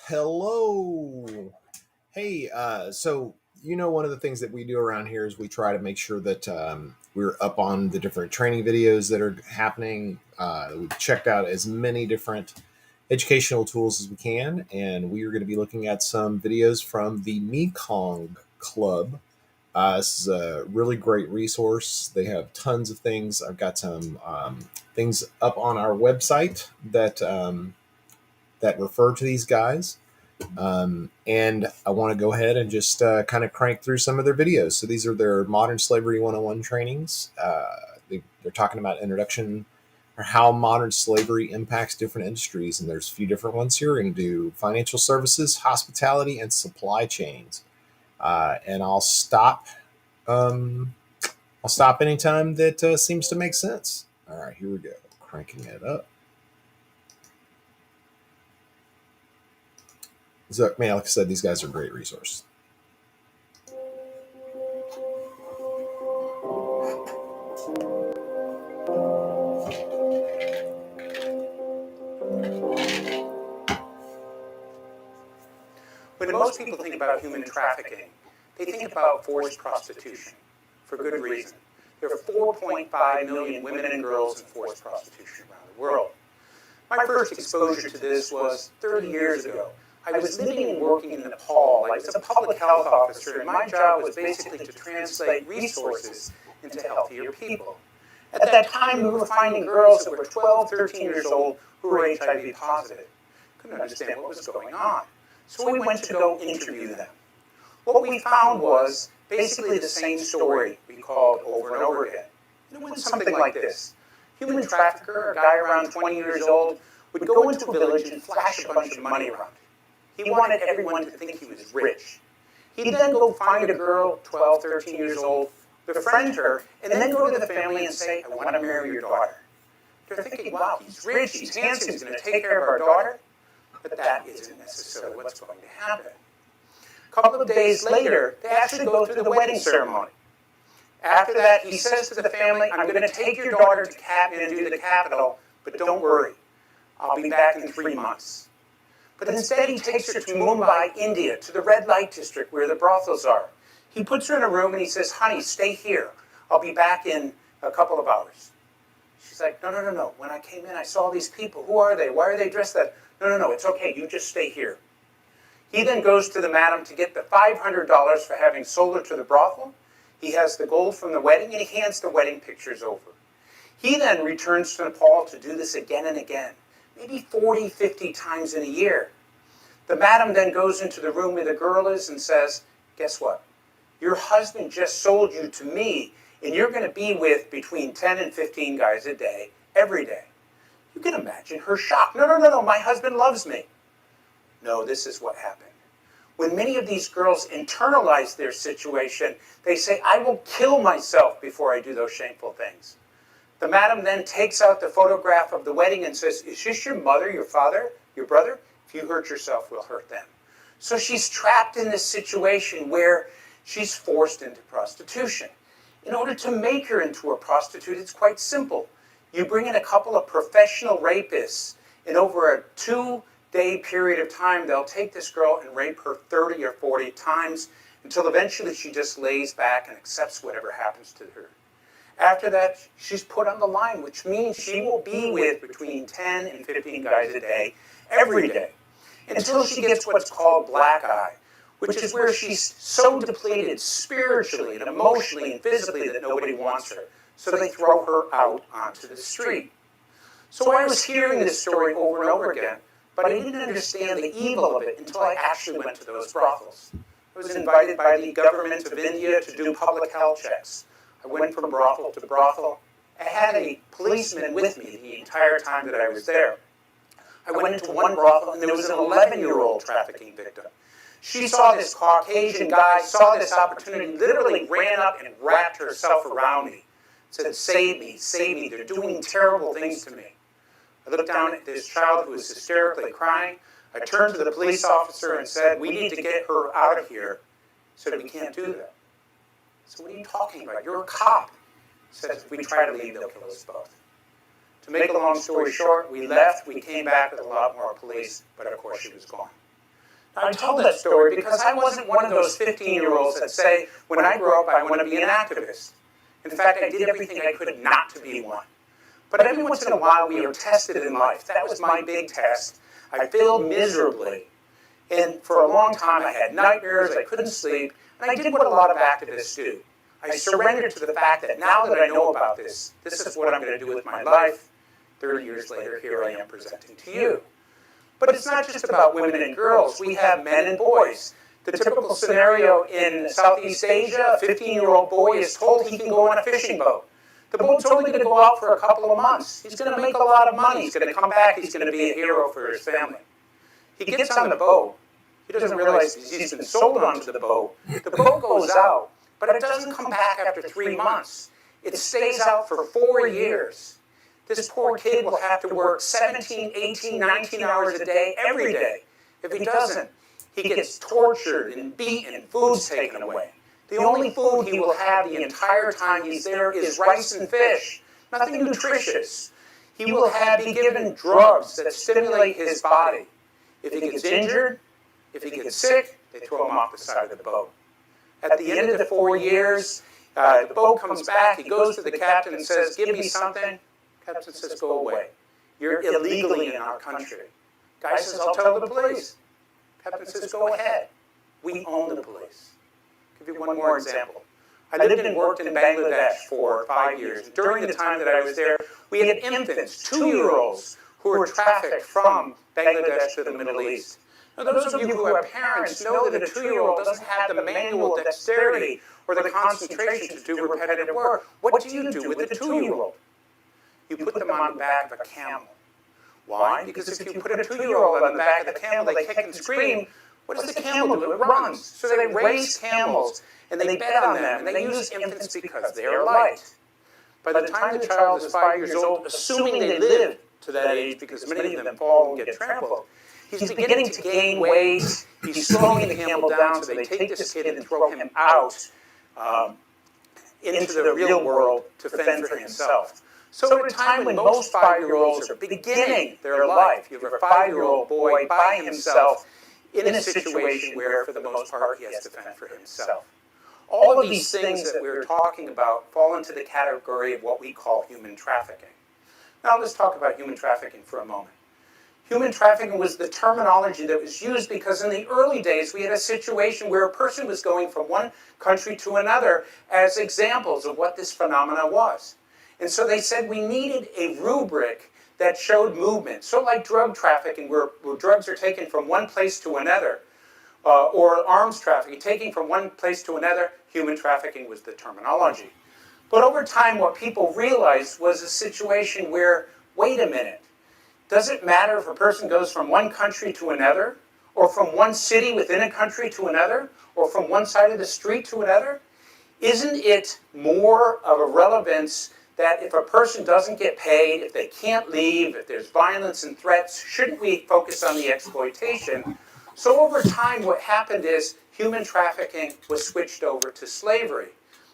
Hello. Hey, one of the things that we do around here is we try to make sure that we're up on the different training videos that are happening. We've checked out as many different educational tools as we can, and we are going to be looking at some videos from the Mekong Club. This is a really great resource. They have tons of things. I've got some things up on our website that refer to these guys. And I want to go ahead and just kind of crank through some of their videos. So these are their Modern Slavery 101 trainings. They're talking about introduction or how modern slavery impacts different industries. And there's a few different ones here. We're going to do financial services, hospitality, and supply chains. And um, I'll stop anytime that seems to make sense. All right, here we go. Cranking it up. So, man, like I said, these guys are a great resource. When most people think about human trafficking, they think about forced prostitution, for good reason. There are 4.5 million women and girls in forced prostitution around the world. My first exposure to this was 30 years ago. I was living and working in Nepal. I was a public health officer, and my job was basically to translate resources into healthier people. At that time, we were finding girls that were 12, 13 years old who were HIV positive. Couldn't understand what was going on. So we went to go interview them. What we found was basically the same story we called over and over again. It went something like this. Human trafficker, a guy around 20 years old, would go into a village and flash a bunch of money around. He wanted everyone to think he was rich. He'd then go find a girl, 12, 13 years old, befriend her, and then go to the family and say, I want to marry your daughter. They're thinking, wow, he's rich, he's handsome, he's going to take care of our daughter. But that isn't necessarily what's going to happen. A couple of days later, they actually go through the wedding ceremony. After that, he says to the family, I'm going to take your daughter to Capital and do the capital, but don't worry, I'll be back in 3 months. But instead, he takes her to Mumbai, India, to the red light district where the brothels are. He puts her in a room and he says, honey, stay here. I'll be back in a couple of hours. She's like, no. When I came in, I saw these people. Who are they? Why are they dressed that? No, it's okay. You just stay here. He then goes to the madam to get the $500 for having sold her to the brothel. He has the gold from the wedding, and he hands the wedding pictures over. He then returns to Nepal to do this again and again, maybe 40, 50 times in a year. The madam then goes into the room where the girl is and says, guess what? Your husband just sold you to me, and you're going to be with between 10 and 15 guys a day, every day. You can imagine her shock. No, my husband loves me. No, this is what happened. When many of these girls internalize their situation, they say, I will kill myself before I do those shameful things. The madam then takes out the photograph of the wedding and says, is this your mother, your father, your brother? If you hurt yourself, we'll hurt them. So she's trapped in this situation where she's forced into prostitution. In order to make her into a prostitute, it's quite simple. You bring in a couple of professional rapists, and over a 2-day period of time, they'll take this girl and rape her 30 or 40 times until eventually she just lays back and accepts whatever happens to her. After that, she's put on the line, which means she will be with between 10 and 15 guys a day, every day, until she gets what's called black eye, which is where she's so depleted spiritually and emotionally and physically that nobody wants her. So they throw her out onto the street. So I was hearing this story over and over again, but I didn't understand the evil of it until I actually went to those brothels. I was invited by the government of India to do public health checks. I went from brothel to brothel. I had a policeman with me the entire time that I was there. I went into one brothel and there was an 11-year-old trafficking victim. She saw this Caucasian guy, saw this opportunity, literally ran up and wrapped herself around me. Said, save me, they're doing terrible things to me. I looked down at this child who was hysterically crying. I turned to the police officer and said, we need to get her out of here. He said, we can't do that. I said, what are you talking about? You're a cop. He said, if we try to leave, they'll kill us both. To make a long story short, we left, we came back with a lot more police, but of course she was gone. I tell that story because I wasn't one of those 15-year-olds that say, when I grow up, I want to be an activist. In fact, I did everything I could not to be one. But every once in a while, we are tested in life. That was my big test. I failed miserably. And for a long time, I had nightmares, I couldn't sleep, and I did what a lot of activists do. I surrendered to the fact that now that I know about this is what I'm going to do with my life. 30 years later, here I am presenting to you. But it's not just about women and girls. We have men and boys. The typical scenario in Southeast Asia, a 15-year-old boy is told he can go on a fishing boat. The boat's only going to go out for a couple of months. He's going to make a lot of money. He's going to come back. He's going to be a hero for his family. He gets on the boat. He doesn't realize he's been sold onto the boat. The boat goes out, but it doesn't come back after 3 months. It stays out for 4 years. This poor kid will have to work 17, 18, 19 hours a day, every day. If he doesn't, he gets tortured and beaten, food's taken away. The only food he will have the entire time he's there is rice and fish, nothing nutritious. He will be given drugs that stimulate his body. If he gets injured, if he gets sick, they throw him off the side of the boat. At the end of the 4 years, the boat comes back, he goes to the captain and says, "Give me something." Captain says, "Go away. You're illegally in our country." Guy says, "I'll tell the police." Captain says, "Go ahead. We own the police." I'll give you one more example. I lived and worked in Bangladesh for 5 years. During the time that I was there, we had infants, 2-year-olds, who were trafficked from Bangladesh to the Middle East. Now, those of you who have parents know that a 2-year-old doesn't have the manual dexterity or the concentration to do repetitive work. What do you do with a 2-year-old? You put them on the back of a camel. Why? Because if you put a 2-year-old on the back of the camel, they kick and scream. What does the camel do? It runs. So they raise camels, and they bet on them, and they use infants because they are light. By the time the child is 5 years old, assuming they live to that age, because many of them fall and get trampled, he's beginning to gain weight. He's slowing the camel down, so they take this kid and throw him out into the real world to fend for himself. So at a time when most 5-year-olds are beginning their life, you have a 5-year-old boy by himself in a situation where, for the most part, he has to fend for himself. All of these things that we're talking about fall into the category of what we call human trafficking. Now let's talk about human trafficking for a moment. Human trafficking was the terminology that was used because in the early days we had a situation where a person was going from one country to another as examples of what this phenomena was. And so they said we needed a rubric that showed movement. So like drug trafficking, where drugs are taken from one place to another, or arms trafficking, taking from one place to another, human trafficking was the terminology. But over time, what people realized was a situation where, wait a minute, does it matter if a person goes from one country to another, or from one city within a country to another, or from one side of the street to another? Isn't it more of a relevance that if a person doesn't get paid, if they can't leave, if there's violence and threats, shouldn't we focus on the exploitation? So over time, what happened is human trafficking was switched over to slavery.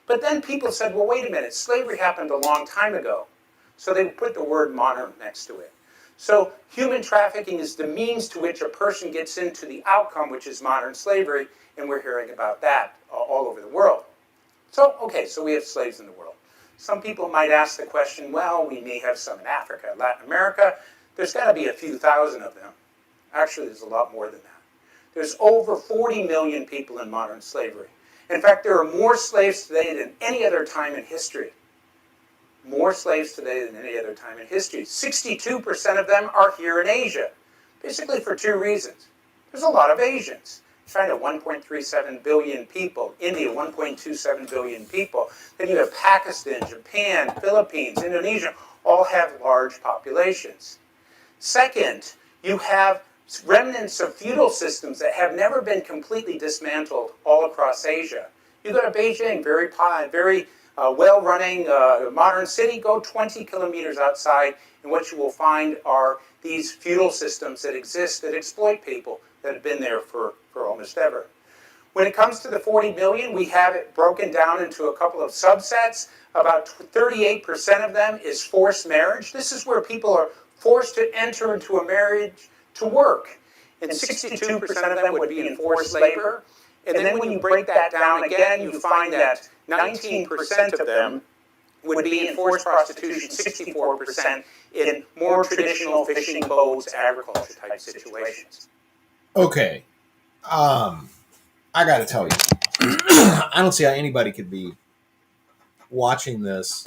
But then people said, well, wait a minute, slavery happened a long time ago. So they put the word modern next to it. So human trafficking is the means to which a person gets into the outcome, which is modern slavery, and we're hearing about that all over the world. So, okay, so we have slaves in the world. Some people might ask the question, well, we may have some in Africa, Latin America. There's got to be a few thousand of them. Actually, there's a lot more than that. There's over 40 million people in modern slavery. In fact, there are more slaves today than any other time in history. More slaves today than any other time in history. 62% of them are here in Asia, basically for two reasons. There's a lot of Asians. China, 1.37 billion people. India, 1.27 billion people. Then you have Pakistan, Japan, Philippines, Indonesia, all have large populations. Second, you have remnants of feudal systems that have never been completely dismantled all across Asia. You go to Beijing, very well-running modern city, go 20 kilometers outside, and what you will find are these feudal systems that exist that exploit people that have been there for almost ever. When it comes to the 40 million, we have it broken down into a couple of subsets. About 38% of them is forced marriage. This is where people are forced to enter into a marriage to work. and 62% of them would be in forced labor. And then when you break that down again, you find that 19% of them would be in forced prostitution, 64% in more traditional fishing boats, agriculture type situations. Okay. I got to tell you, I don't see how anybody could be watching this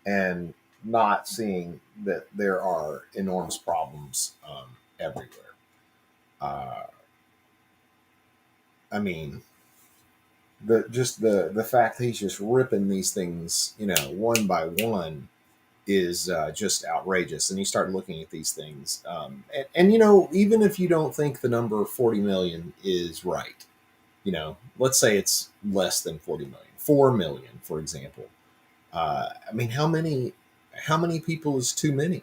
and not seeing that there are enormous problems everywhere. Uh, I mean, the fact that he's just ripping these things, one by one, is just outrageous. And you start looking at these things, and even if you don't think the number 40 million is right, let's say it's less than 40 million, 4 million, for example. I mean, how many people is too many?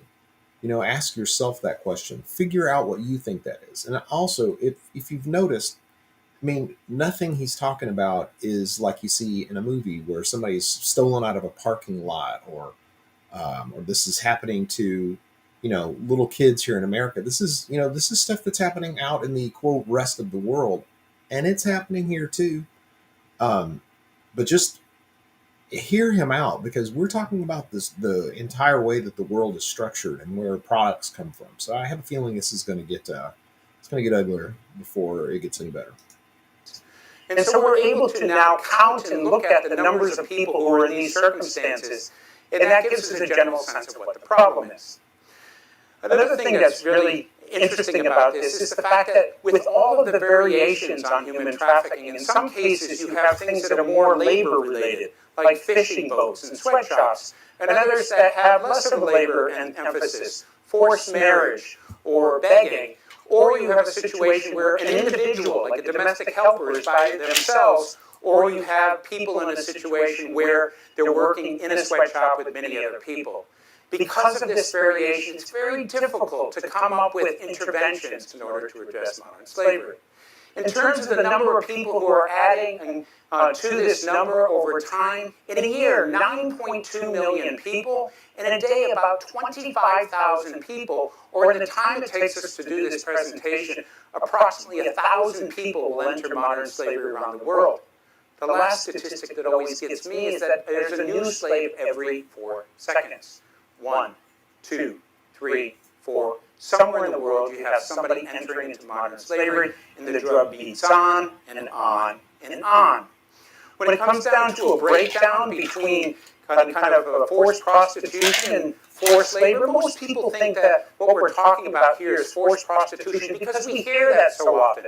Ask yourself that question. Figure out what you think that is. And also, if you've noticed, I mean, nothing he's talking about is like you see in a movie where somebody's stolen out of a parking lot, or this is happening to, little kids here in America. This is stuff that's happening out in the quote rest of the world, and it's happening here too. Um, but just hear him out, because we're talking about the entire way that the world is structured and where products come from. So I have a feeling this is going to get uglier before it gets any better. And so we're able to now count and look at the numbers of people who are in these circumstances, and that gives us a general sense of what the problem is. Another thing that's really interesting about this is the fact that with all of the variations on human trafficking, in some cases you have things that are more labor-related, like fishing boats and sweatshops, and others that have less of a labor and emphasis, forced marriage or begging. Or you have a situation where an individual, like a domestic helper, is by themselves, or you have people in a situation where they're working in a sweatshop with many other people. Because of this variation, it's very difficult to come up with interventions in order to address modern slavery. In terms of the number of people who are adding to this number over time, in a year, 9.2 million people, in a day, about 25,000 people, or in the time it takes us to do this presentation, approximately 1,000 people will enter modern slavery around the world. The last statistic that always gets me is that there's a new slave every 4 seconds. 1, 2, 3, 4. Somewhere in the world you have somebody entering into modern slavery, and the drug beats on and on and on. When it comes down to a breakdown between kind of forced prostitution and forced labor, most people think that what we're talking about here is forced prostitution because we hear that so often.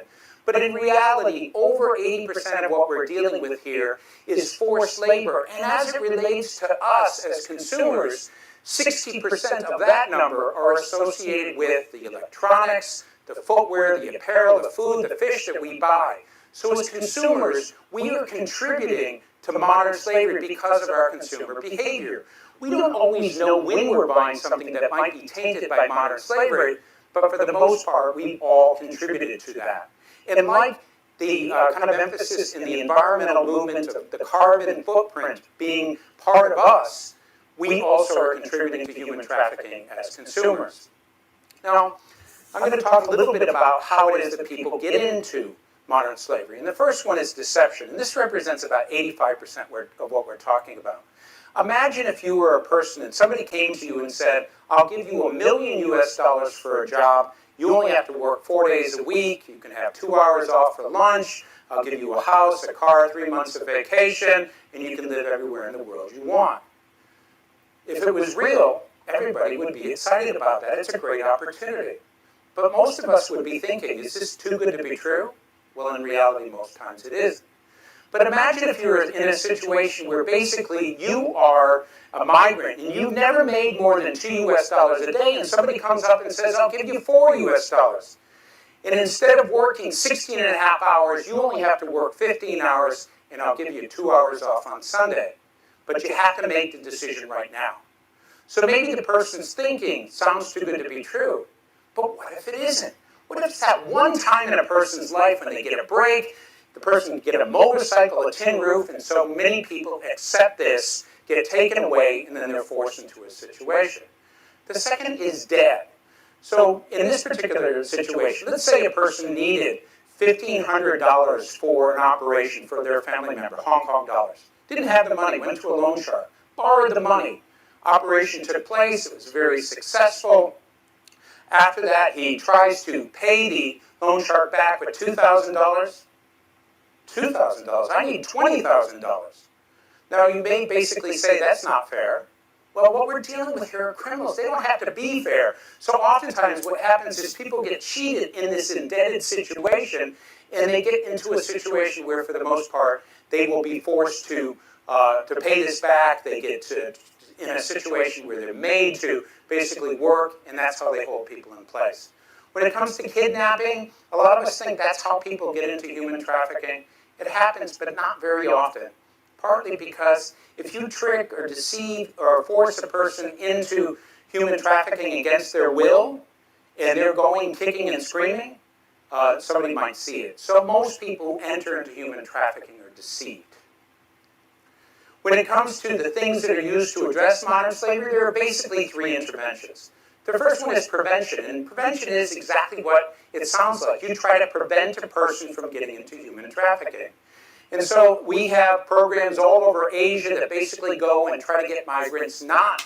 But in reality, over 80% of what we're dealing with here is forced labor. And as it relates to us as consumers, 60% of that number are associated with the electronics, the footwear, the apparel, the food, the fish that we buy. So as consumers, we are contributing to modern slavery because of our consumer behavior. We don't always know when we're buying something that might be tainted by modern slavery, but for the most part, we've all contributed to that. And like the kind of emphasis in the environmental movement of the carbon footprint being part of us, we also are contributing to human trafficking as consumers. Now, I'm going to talk a little bit about how it is that people get into modern slavery. And the first one is deception. And this represents about 85% of what we're talking about. Imagine if you were a person and somebody came to you and said, I'll give you $1 million for a job. You only have to work 4 days a week. You can have 2 hours off for lunch. I'll give you a house, a car, 3 months of vacation, and you can live everywhere in the world you want. If it was real, everybody would be excited about that. It's a great opportunity. But most of us would be thinking, is this too good to be true? Well, in reality, most times it is. But imagine if you're in a situation where basically you are a migrant and you've never made more than $2 a day, and somebody comes up and says, I'll give you $4. And instead of working 16 and a half hours, you only have to work 15 hours, and I'll give you 2 hours off on Sunday. But you have to make the decision right now. So maybe the person's thinking sounds too good to be true. But what if it isn't? What if it's that one time in a person's life when they get a break, the person get a motorcycle, a tin roof, and so many people accept this, get taken away, and then they're forced into a situation. The second is debt. So in this particular situation, let's say a person needed $1,500 for an operation for their family member, Hong Kong dollars. Didn't have the money, went to a loan shark, borrowed the money. Operation took place, it was very successful. After that, he tries to pay the loan shark back with $2,000. $2,000, I need $20,000. Now you may basically say that's not fair. Well, what we're dealing with here are criminals. They don't have to be fair. So oftentimes what happens is people get cheated in this indebted situation, and they get into a situation where, for the most part, they will be forced to pay this back. They get in a situation where they're made to basically work, and that's how they hold people in place. When it comes to kidnapping, a lot of us think that's how people get into human trafficking. It happens, but not very often. Partly because if you trick or deceive or force a person into human trafficking against their will, and they're going kicking and screaming, somebody might see it. So most people who enter into human trafficking are deceived. When it comes to the things that are used to address modern slavery, there are basically three interventions. The first one is prevention, and prevention is exactly what it sounds like. You try to prevent a person from getting into human trafficking. And so we have programs all over Asia that basically go and try to get migrants not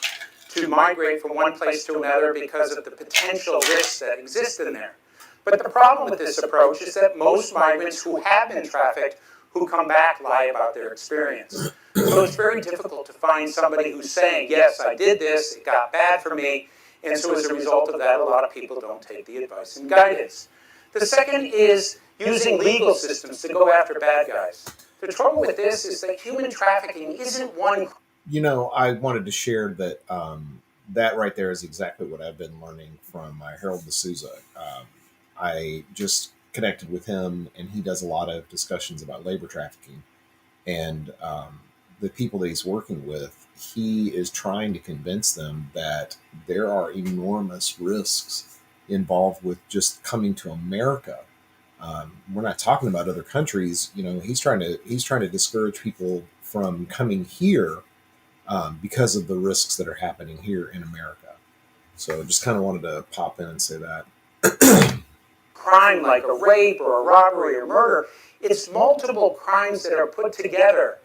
to migrate from one place to another because of the potential risks that exist in there. But the problem with this approach is that most migrants who have been trafficked, who come back, lie about their experience. So it's very difficult to find somebody who's saying, yes, I did this, it got bad for me, and so as a result of that, a lot of people don't take the advice and guidance. The second is using legal systems to go after bad guys. The trouble with this is that human trafficking isn't one. You know, I wanted to share that that right there is exactly what I've been learning from Harold D'Souza. I just connected with him, and he does a lot of discussions about labor trafficking. And the people that he's working with, he is trying to convince them that there are enormous risks involved with just coming to America. We're not talking about other countries. You know, he's trying to discourage people from coming here because of the risks that are happening here in America. So just kind of wanted to pop in and say that. Crime like a rape or a robbery or murder, it's multiple crimes that are put together.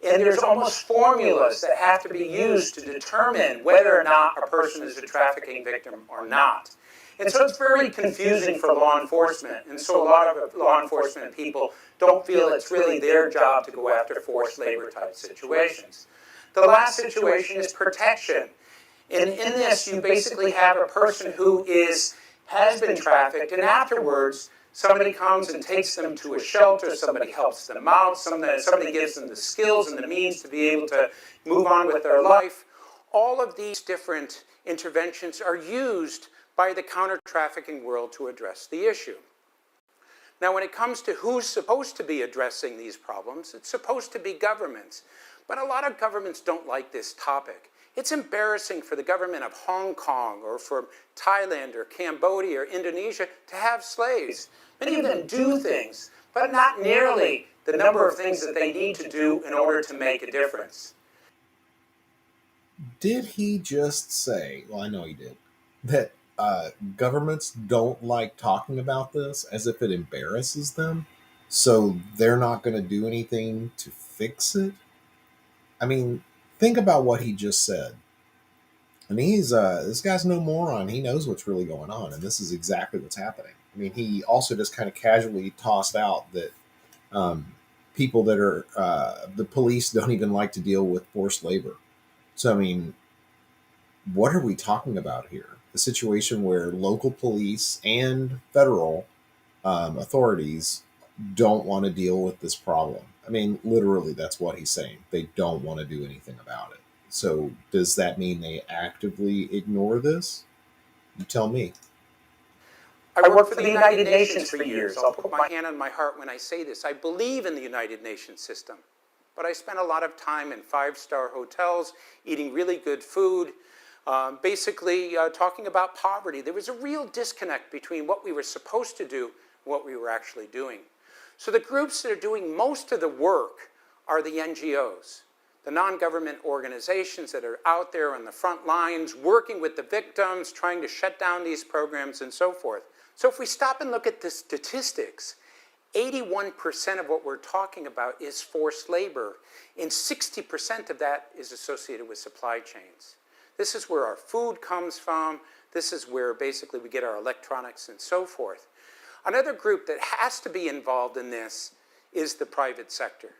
And there's almost formulas that have to be used to determine whether or not a person is a trafficking victim or not. And so it's very confusing for law enforcement. And so a lot of law enforcement people don't feel it's really their job to go after forced labor type situations. The last situation is protection. And in this, you basically have a person who has been trafficked, and afterwards, somebody comes and takes them to a shelter, somebody helps them out, somebody gives them the skills and the means to be able to move on with their life. All of these different interventions are used by the counter-trafficking world to address the issue. Now, when it comes to who's supposed to be addressing these problems, it's supposed to be governments. But a lot of governments don't like this topic. It's embarrassing for the government of Hong Kong or for Thailand or Cambodia or Indonesia to have slaves. Many of them do things, but not nearly the number of things that they need to do in order to make a difference. Did he just say, well, I know he did, that governments don't like talking about this as if it embarrasses them, so they're not going to do anything to fix it? I mean, think about what he just said. I mean, this guy's no moron. He knows what's really going on, and this is exactly what's happening. I mean, he also just kind of casually tossed out that um, people that are the police don't even like to deal with forced labor. So, I mean, what are we talking about here? A situation where local police and federal authorities don't want to deal with this problem. I mean, literally, that's what he's saying. They don't want to do anything about it. So, does that mean they actively ignore this? You tell me. I worked for the United Nations for years. I'll put my hand on my heart when I say this. I believe in the United Nations system. But I spent a lot of time in five-star hotels, eating really good food, basically talking about poverty. There was a real disconnect between what we were supposed to do and what we were actually doing. So the groups that are doing most of the work are the NGOs. the non-government organizations that are out there on the front lines, working with the victims, trying to shut down these programs and so forth. So if we stop and look at the statistics, 81% of what we're talking about is forced labor, and 60% of that is associated with supply chains. This is where our food comes from. This is where basically we get our electronics and so forth. Another group that has to be involved in this is the private sector.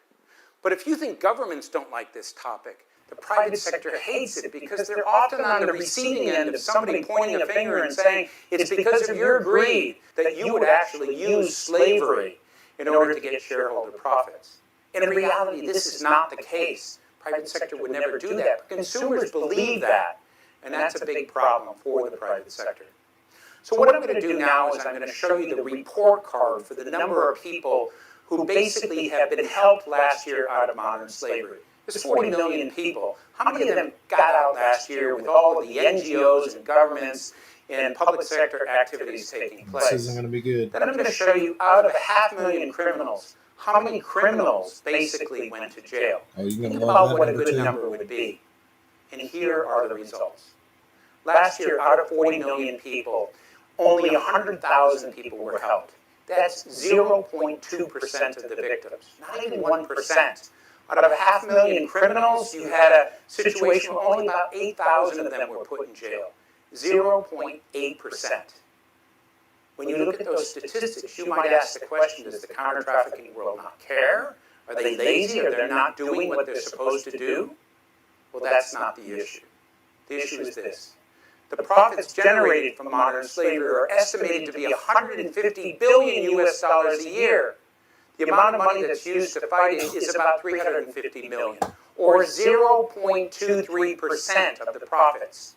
But if you think governments don't like this topic, the private sector hates it because they're often on the receiving end of somebody pointing a finger and saying, it's because of your greed that you would actually use slavery in order to get shareholder profits. And in reality, this is not the case. Private sector would never do that. But consumers believe that, and that's a big problem for the private sector. So what I'm going to do now is I'm going to show you the report card for the number of people who basically have been helped last year out of modern slavery. There's 40 million people. How many of them got out last year with all of the NGOs and governments and public sector activities taking place? This isn't going to be good. Then I'm going to show you out of 500,000 criminals, how many criminals basically went to jail. Think about what a good number would be. And here are the results. Last year, out of 40 million people, only 100,000 people were helped. That's 0.2% of the victims, not even 1%. Out of 500,000 criminals, you had a situation where only about 8,000 of them were put in jail, 0.8%. When you look at those statistics, you might ask the question, does the counter-trafficking world not care? Are they lazy? Are they not doing what they're supposed to do? Well, that's not the issue. The issue is this. The profits generated from modern slavery are estimated to be 150 billion US dollars a year. The amount of money that's used to fight it is about 350 million, or 0.23% of the profits.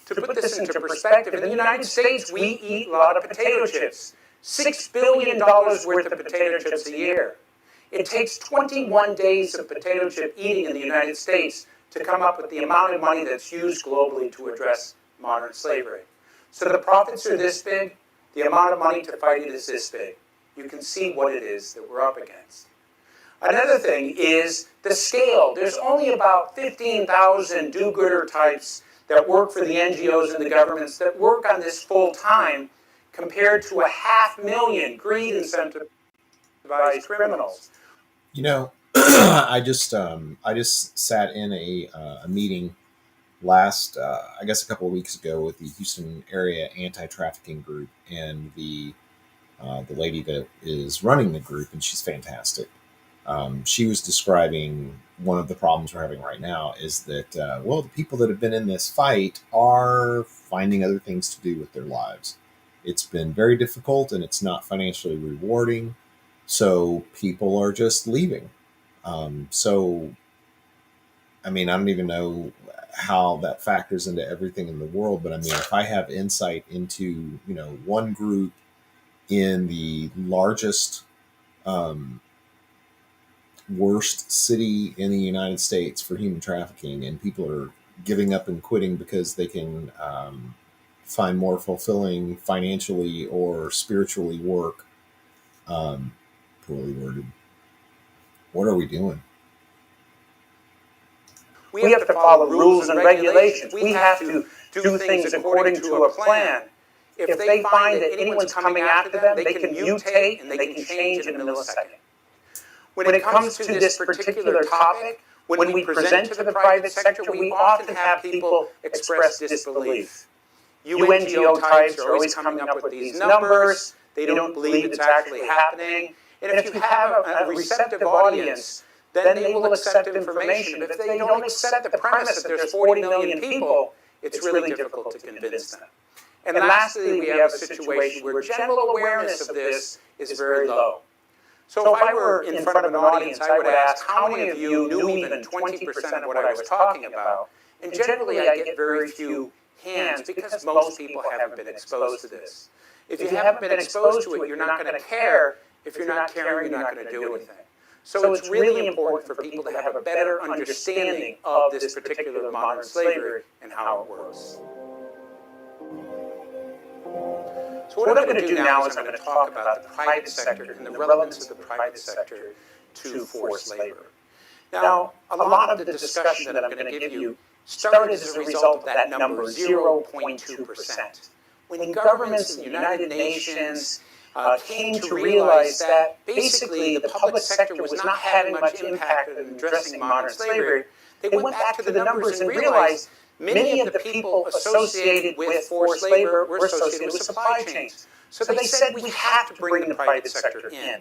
To put this into perspective, in the United States, we eat a lot of potato chips. $6 billion worth of potato chips a year. It takes 21 days of potato chip eating in the United States to come up with the amount of money that's used globally to address modern slavery. So the profits are this big, the amount of money to fight it is this big. You can see what it is that we're up against. Another thing is the scale. There's only about 15,000 do-gooder types that work for the NGOs and the governments that work on this full time compared to 500,000 greed incentivized criminals. You know, I just sat in a meeting last, I guess a couple of weeks ago with the Houston area anti-trafficking group, and the lady that is running the group, and she's fantastic. She was describing one of the problems we're having right now is that, well, the people that have been in this fight are finding other things to do with their lives. It's been very difficult and it's not financially rewarding. So people are just leaving. So, I mean, I don't even know how that factors into everything in the world, but I mean, if I have insight into, one group in the largest, worst city in the United States for human trafficking, and people are giving up and quitting because they can find more fulfilling financially or spiritually work. Poorly worded. What are we doing? We have to follow rules and regulations. We have to do things according to a plan. If they find that anyone's coming after them, they can mutate and they can change in a millisecond. When it comes to this particular topic, when we present to the private sector, we often have people express disbelief. UNGO types are always coming up with these numbers. They don't believe it's actually happening. And if you have a receptive audience, then they will accept information. But if they don't accept the premise that there's 40 million people, it's really difficult to convince them. And lastly, we have a situation where general awareness of this is very low. So if I were in front of an audience, I would ask, how many of you knew even 20% of what I was talking about? And generally, I get very few hands because most people haven't been exposed to this. If you haven't been exposed to it, you're not going to care. If you're not caring, you're not going to do anything. So it's really important for people to have a better understanding of this particular modern slavery and how it works. So what I'm going to do now is I'm going to talk about the private sector and the relevance of the private sector to forced labor. Now, a lot of the discussion that I'm going to give you started as a result of that number, 0.2%. When governments and the United Nations came to realize that basically the public sector was not having much impact in addressing modern slavery, they went back to the numbers and realized many of the people associated with forced labor were associated with supply chains. So they said we have to bring the private sector in.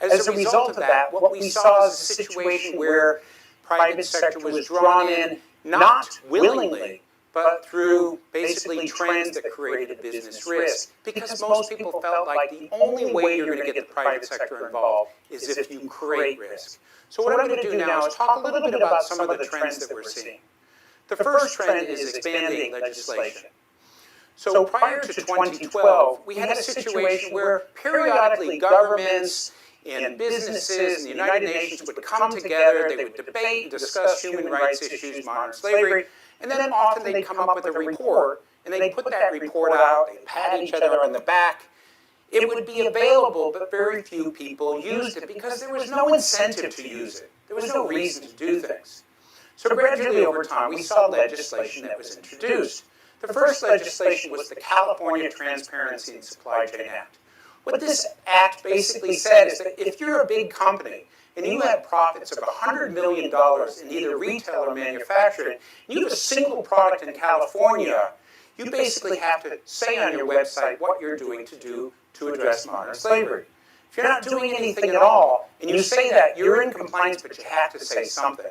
As a result of that, what we saw is a situation where private sector was drawn in not willingly, but through basically trends that created business risk. Because most people felt like the only way you're going to get the private sector involved is if you create risk. So what I'm going to do now is talk a little bit about some of the trends that we're seeing. The first trend is expanding legislation. So prior to 2012, we had a situation where periodically governments and businesses and the United Nations would come together, they would debate and discuss human rights issues, modern slavery, and then often they'd come up with a report, and they'd put that report out, they'd pat each other on the back. It would be available, but very few people used it because there was no incentive to use it. There was no reason to do things. So gradually over time, we saw legislation that was introduced. The first legislation was the California Transparency and Supply Chain Act. What this act basically said is that if you're a big company and you have profits of $100 million in either retail or manufacturing, and you have a single product in California, you basically have to say on your website what you're doing to address modern slavery. If you're not doing anything at all, and you say that, you're in compliance, but you have to say something.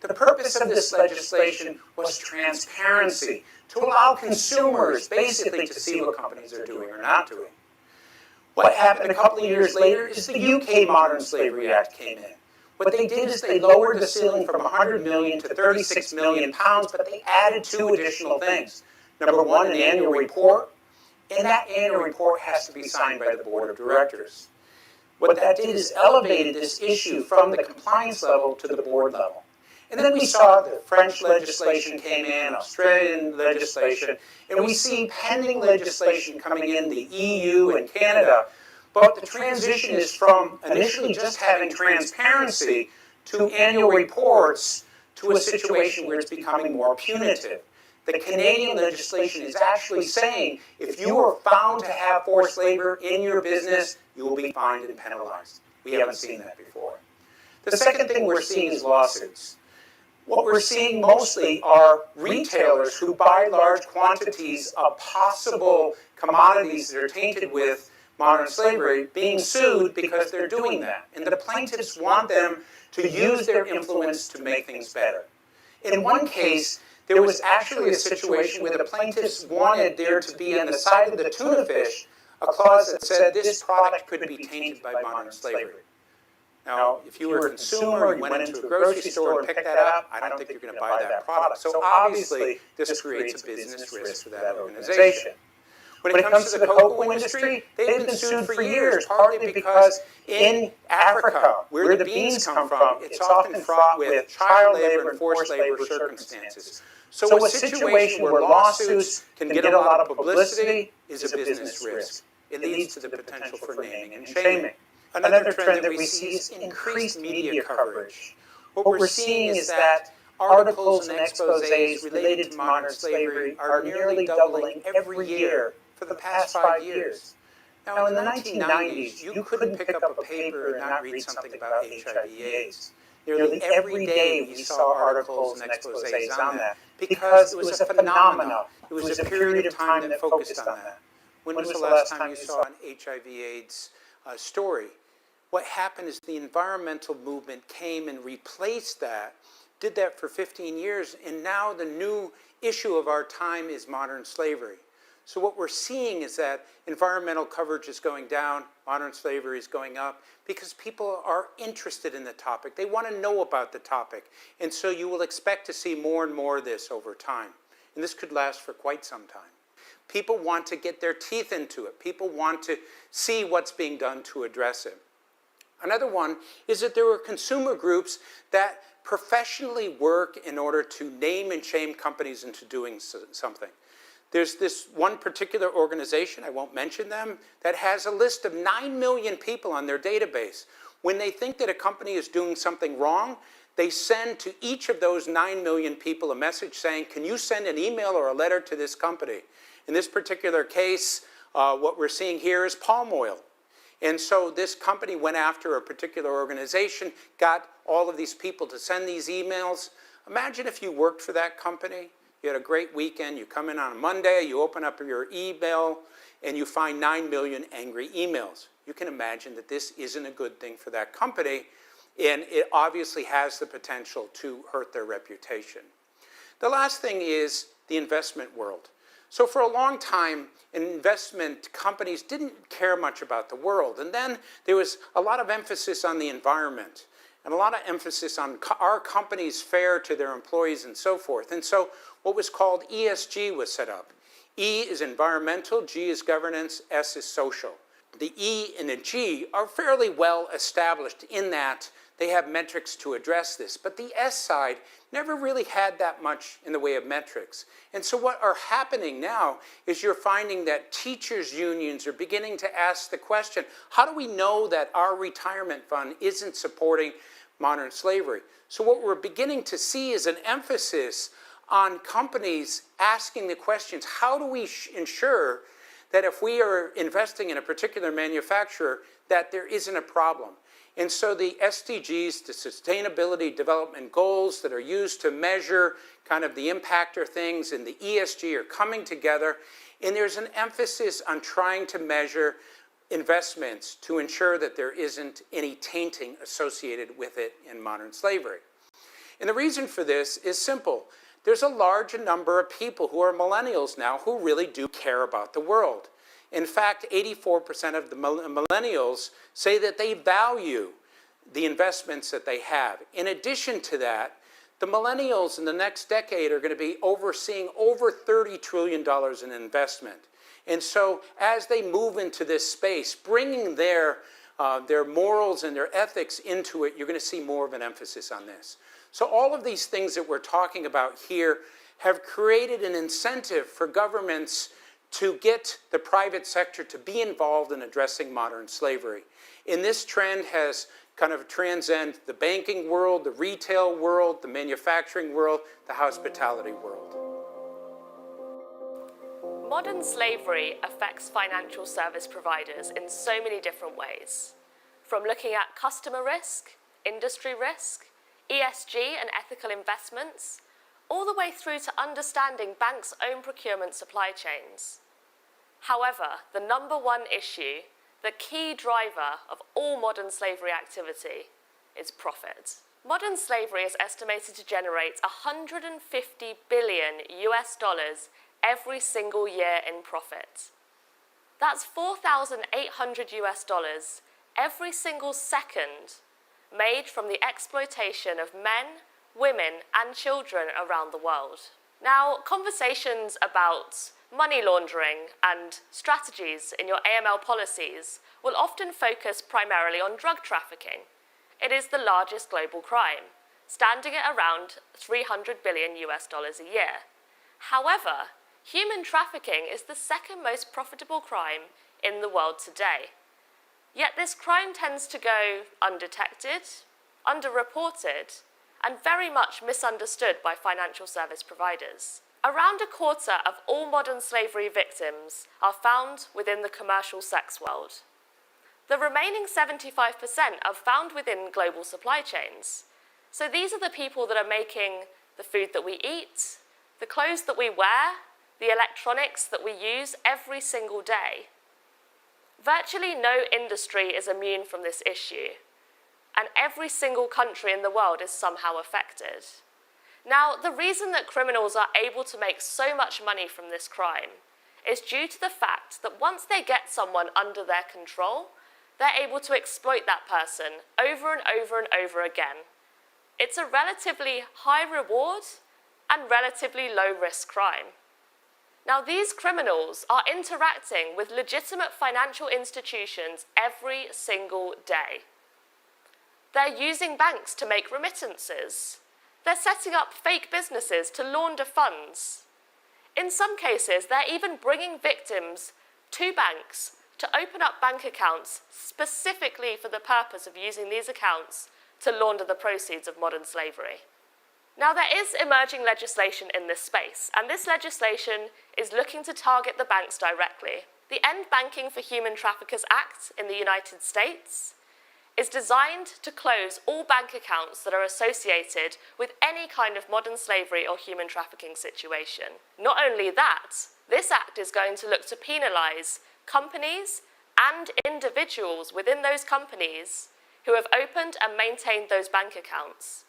The purpose of this legislation was transparency, to allow consumers basically to see what companies are doing or not doing. What happened a couple of years later is the UK Modern Slavery Act came in. What they did is they lowered the ceiling from 100 million to 36 million pounds, but they added two additional things. Number one, an annual report, and that annual report has to be signed by the board of directors. What that did is elevated this issue from the compliance level to the board level. And then we saw the French legislation came in, Australian legislation, and we see pending legislation coming in the EU and Canada. But the transition is from initially just having transparency to annual reports to a situation where it's becoming more punitive. The Canadian legislation is actually saying if you are found to have forced labor in your business, you will be fined and penalized. We haven't seen that before. The second thing we're seeing is lawsuits. What we're seeing mostly are retailers who buy large quantities of possible commodities that are tainted with modern slavery being sued because they're doing that. And the plaintiffs want them to use their influence to make things better. In one case, there was actually a situation where the plaintiffs wanted there to be on the side of the tuna fish a clause that said this product could be tainted by modern slavery. Now, if you were a consumer, you went into a grocery store and picked that up, I don't think you're going to buy that product. So obviously, this creates a business risk for that organization. When it comes to the cocoa industry, they've been sued for years, partly because in Africa, where the beans come from, it's often fraught with child labor and forced labor circumstances. So a situation where lawsuits can get a lot of publicity is a business risk. It leads to the potential for naming and shaming. Another trend that we see is increased media coverage. What we're seeing is that articles and exposés related to modern slavery are nearly doubling every year for the past 5 years. Now, in the 1990s, you couldn't pick up a paper and not read something about HIV/AIDS. Nearly every day we saw articles and exposés on that because it was a phenomenon. It was a period of time that focused on that. When was the last time you saw an HIV/AIDS story? What happened is the environmental movement came and replaced that, did that for 15 years, and now the new issue of our time is modern slavery. So what we're seeing is that environmental coverage is going down, modern slavery is going up, because people are interested in the topic. They want to know about the topic. And so you will expect to see more and more of this over time. And this could last for quite some time. People want to get their teeth into it. People want to see what's being done to address it. Another one is that there were consumer groups that professionally work in order to name and shame companies into doing something. There's this one particular organization, I won't mention them, that has a list of 9 million people on their database. When they think that a company is doing something wrong, they send to each of those 9 million people a message saying, can you send an email or a letter to this company? In this particular case, what we're seeing here is palm oil. And so this company went after a particular organization, got all of these people to send these emails. Imagine if you worked for that company. You had a great weekend. You come in on a Monday, you open up your email, and you find 9 million angry emails. You can imagine that this isn't a good thing for that company, and it obviously has the potential to hurt their reputation. The last thing is the investment world. So for a long time, investment companies didn't care much about the world. And then there was a lot of emphasis on the environment and a lot of emphasis on our companies fair to their employees and so forth. And so what was called ESG was set up. E is environmental, G is governance, S is social. The E and the G are fairly well established in that they have metrics to address this. But the S side never really had that much in the way of metrics. And so what are happening now is you're finding that teachers' unions are beginning to ask the question, how do we know that our retirement fund isn't supporting modern slavery? So what we're beginning to see is an emphasis on companies asking the questions, how do we ensure that if we are investing in a particular manufacturer, that there isn't a problem? And so the SDGs, the Sustainability Development Goals that are used to measure kind of the impactor things, and the ESG are coming together, and there's an emphasis on trying to measure investments to ensure that there isn't any tainting associated with it in modern slavery. And the reason for this is simple. There's a large number of people who are millennials now who really do care about the world. In fact, 84% of the millennials say that they value the investments that they have. In addition to that, the millennials in the next decade are going to be overseeing over $30 trillion in investment. And so as they move into this space, bringing their morals and their ethics into it, you're going to see more of an emphasis on this. So all of these things that we're talking about here have created an incentive for governments to get the private sector to be involved in addressing modern slavery. And this trend has kind of transcended the banking world, the retail world, the manufacturing world, the hospitality world. Modern slavery affects financial service providers in so many different ways. From looking at customer risk, industry risk, ESG and ethical investments, all the way through to understanding banks' own procurement supply chains. However, the number one issue, the key driver of all modern slavery activity, is profit. Modern slavery is estimated to generate $150 billion every single year in profit. That's $4,800 every single second made from the exploitation of men, women, and children around the world. Now, conversations about money laundering and strategies in your AML policies will often focus primarily on drug trafficking. It is the largest global crime, standing at around $300 billion a year. However, human trafficking is the second most profitable crime in the world today. Yet this crime tends to go undetected, underreported, and very much misunderstood by financial service providers. Around a quarter of all modern slavery victims are found within the commercial sex world. The remaining 75% are found within global supply chains. So these are the people that are making the food that we eat, the clothes that we wear, the electronics that we use every single day. Virtually no industry is immune from this issue, and every single country in the world is somehow affected. Now, the reason that criminals are able to make so much money from this crime is due to the fact that once they get someone under their control, they're able to exploit that person over and over and over again. It's a relatively high reward and relatively low risk crime. Now, these criminals are interacting with legitimate financial institutions every single day. They're using banks to make remittances. They're setting up fake businesses to launder funds. In some cases, they're even bringing victims to banks to open up bank accounts specifically for the purpose of using these accounts to launder the proceeds of modern slavery. Now, there is emerging legislation in this space, and this legislation is looking to target the banks directly. The End Banking for Human Traffickers Act in the United States is designed to close all bank accounts that are associated with any kind of modern slavery or human trafficking situation. Not only that, this act is going to look to penalise companies and individuals within those companies who have opened and maintained those bank accounts,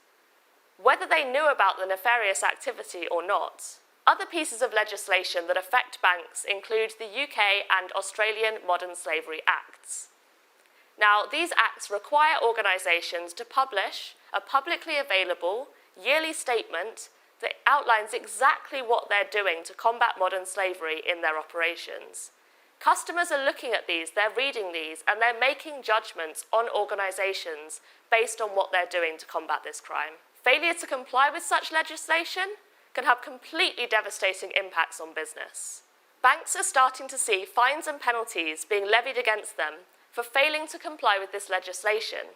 whether they knew about the nefarious activity or not. Other pieces of legislation that affect banks include the UK and Australian Modern Slavery Acts. Now, these acts require organisations to publish a publicly available yearly statement that outlines exactly what they're doing to combat modern slavery in their operations. Customers are looking at these, they're reading these, and they're making judgments on organisations based on what they're doing to combat this crime. Failure to comply with such legislation can have completely devastating impacts on business. Banks are starting to see fines and penalties being levied against them for failing to comply with this legislation.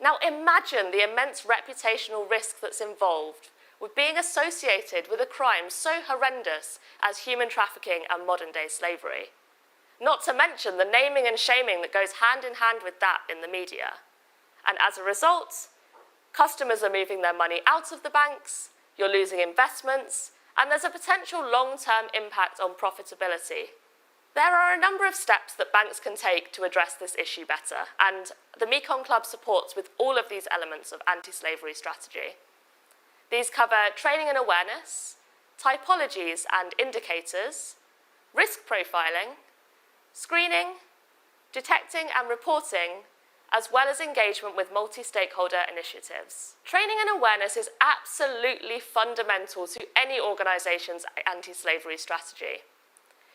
Now imagine the immense reputational risk that's involved with being associated with a crime so horrendous as human trafficking and modern-day slavery. Not to mention the naming and shaming that goes hand in hand with that in the media. And as a result, customers are moving their money out of the banks, you're losing investments, and there's a potential long-term impact on profitability. There are a number of steps that banks can take to address this issue better, and the Mekong Club supports with all of these elements of anti-slavery strategy. These cover training and awareness, typologies and indicators, risk profiling, screening, detecting and reporting, as well as engagement with multi-stakeholder initiatives. Training and awareness is absolutely fundamental to any organisation's anti-slavery strategy.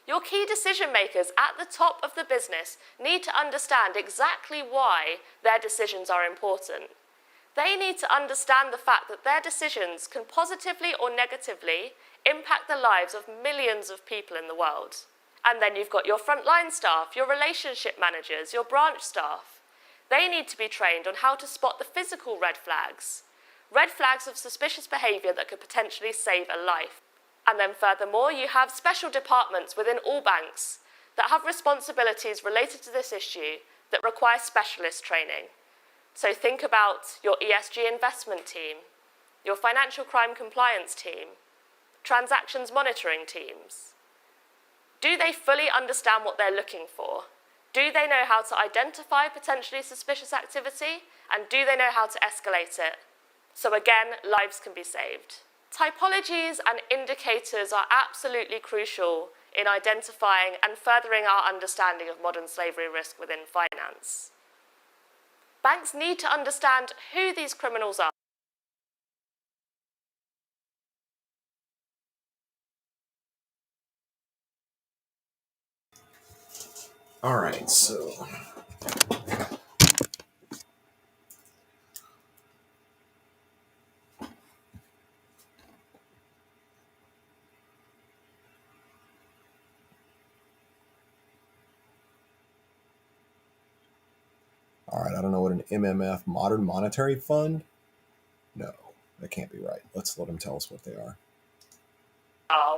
Your key decision makers at the top of the business need to understand exactly why their decisions are important. They need to understand the fact that their decisions can positively or negatively impact the lives of millions of people in the world. And then you've got your frontline staff, your relationship managers, your branch staff. They need to be trained on how to spot the physical red flags of suspicious behaviour that could potentially save a life. And then furthermore, you have special departments within all banks that have responsibilities related to this issue that require specialist training. So think about your ESG investment team, your financial crime compliance team, transactions monitoring teams. Do they fully understand what they're looking for? Do they know how to identify potentially suspicious activity? And do they know how to escalate it? So again, lives can be saved. Typologies and indicators are absolutely crucial in identifying and furthering our understanding of modern slavery risk within finance. Banks need to understand who these criminals are. All right, so all right, I don't know what an MMF, Modern Monetary Fund? No, that can't be right. Let's let them tell us what they are.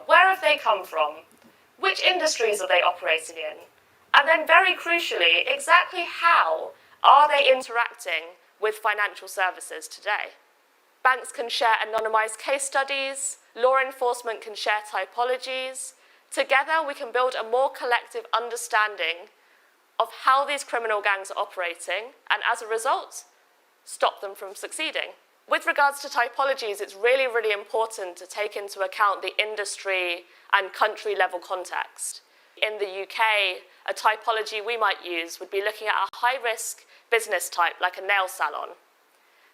Where have they come from? Which industries are they operating in? And then very crucially, exactly how are they interacting with financial services today? Banks can share anonymised case studies, law enforcement can share typologies. Together we can build a more collective understanding of how these criminal gangs are operating and as a result, stop them from succeeding. With regards to typologies, it's really, really important to take into account the industry and country level context. In the UK, a typology we might use would be looking at a high-risk business type like a nail salon.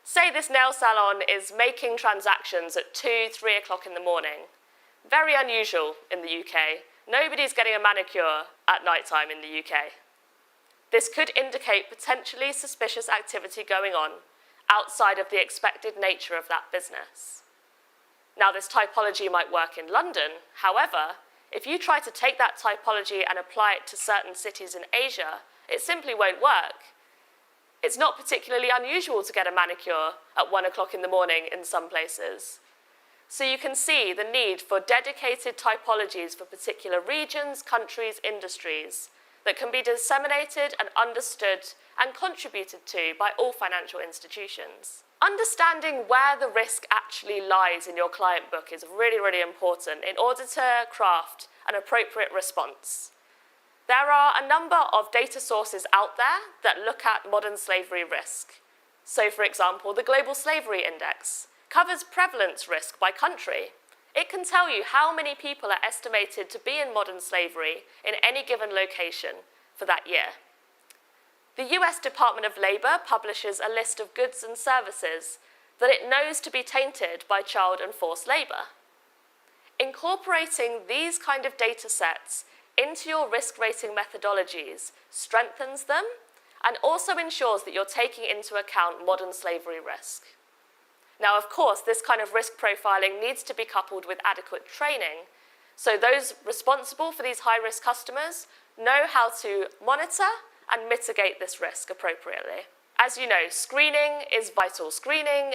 Say this nail salon is making transactions at 2, 3 o'clock in the morning. Very unusual in the UK. Nobody's getting a manicure at night time in the UK. This could indicate potentially suspicious activity going on outside of the expected nature of that business. Now, this typology might work in London. However, if you try to take that typology and apply it to certain cities in Asia, it simply won't work. It's not particularly unusual to get a manicure at 1 o'clock in the morning in some places. So you can see the need for dedicated typologies for particular regions, countries, industries that can be disseminated and understood and contributed to by all financial institutions. Understanding where the risk actually lies in your client book is really, really important in order to craft an appropriate response. There are a number of data sources out there that look at modern slavery risk. So, for example, the Global Slavery Index covers prevalence risk by country. It can tell you how many people are estimated to be in modern slavery in any given location for that year. The US Department of Labor publishes a list of goods and services that it knows to be tainted by child and forced labor. Incorporating these kind of data sets into your risk rating methodologies strengthens them and also ensures that you're taking into account modern slavery risk. Now, of course, this kind of risk profiling needs to be coupled with adequate training, so those responsible for these high-risk customers know how to monitor and mitigate this risk appropriately. As you know, screening is vital. Screening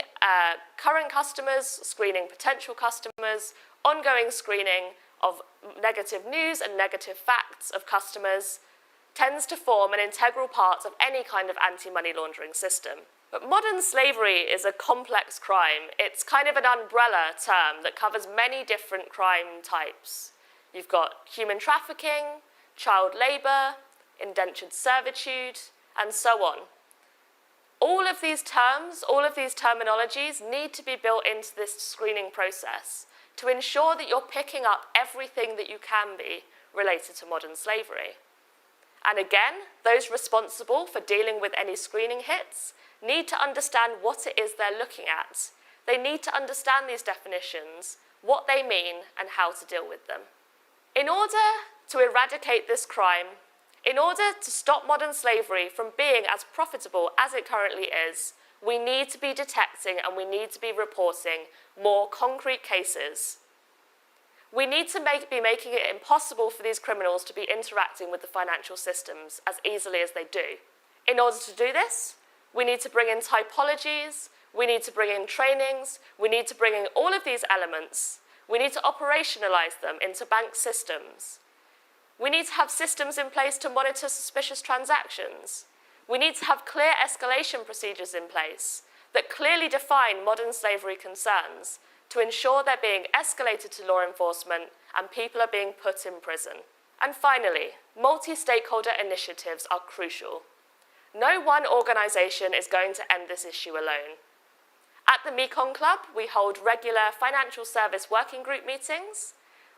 current customers, screening potential customers, ongoing screening of negative news and negative facts of customers tends to form an integral part of any kind of anti-money laundering system. But modern slavery is a complex crime. It's kind of an umbrella term that covers many different crime types. You've got human trafficking, child labor, indentured servitude, and so on. All of these terms, all of these terminologies need to be built into this screening process to ensure that you're picking up everything that you can be related to modern slavery. And again, those responsible for dealing with any screening hits need to understand what it is they're looking at. They need to understand these definitions, what they mean, and how to deal with them. In order to eradicate this crime, in order to stop modern slavery from being as profitable as it currently is, we need to be detecting and we need to be reporting more concrete cases. We need to be making it impossible for these criminals to be interacting with the financial systems as easily as they do. In order to do this, we need to bring in typologies, we need to bring in trainings, we need to bring in all of these elements, we need to operationalize them into bank systems. We need to have systems in place to monitor suspicious transactions. We need to have clear escalation procedures in place that clearly define modern slavery concerns to ensure they're being escalated to law enforcement and people are being put in prison. And finally, multi-stakeholder initiatives are crucial. No one organisation is going to end this issue alone. At the Mekong Club, we hold regular financial service working group meetings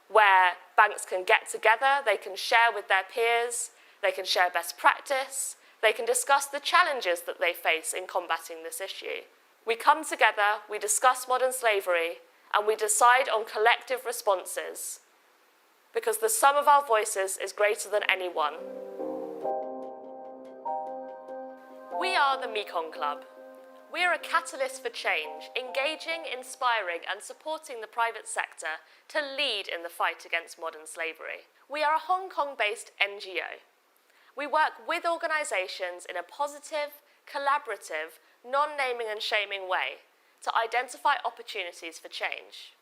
where banks can get together, they can share with their peers, they can share best practice, they can discuss the challenges that they face in combating this issue. We come together, we discuss modern slavery, and we decide on collective responses, because the sum of our voices is greater than any one. We are the Mekong Club. We are a catalyst for change, engaging, inspiring, and supporting the private sector to lead in the fight against modern slavery. We are a Hong Kong-based NGO. We work with organisations in a positive, collaborative, non-naming and shaming way to identify opportunities for change.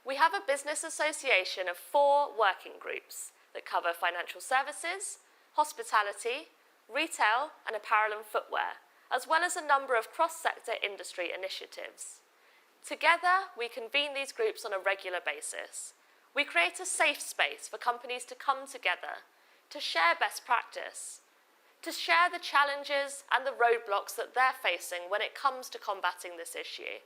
We have a business association of 4 working groups that cover financial services, hospitality, retail and apparel and footwear, as well as a number of cross-sector industry initiatives. Together, we convene these groups on a regular basis. We create a safe space for companies to come together, to share best practice, to share the challenges and the roadblocks that they're facing when it comes to combating this issue.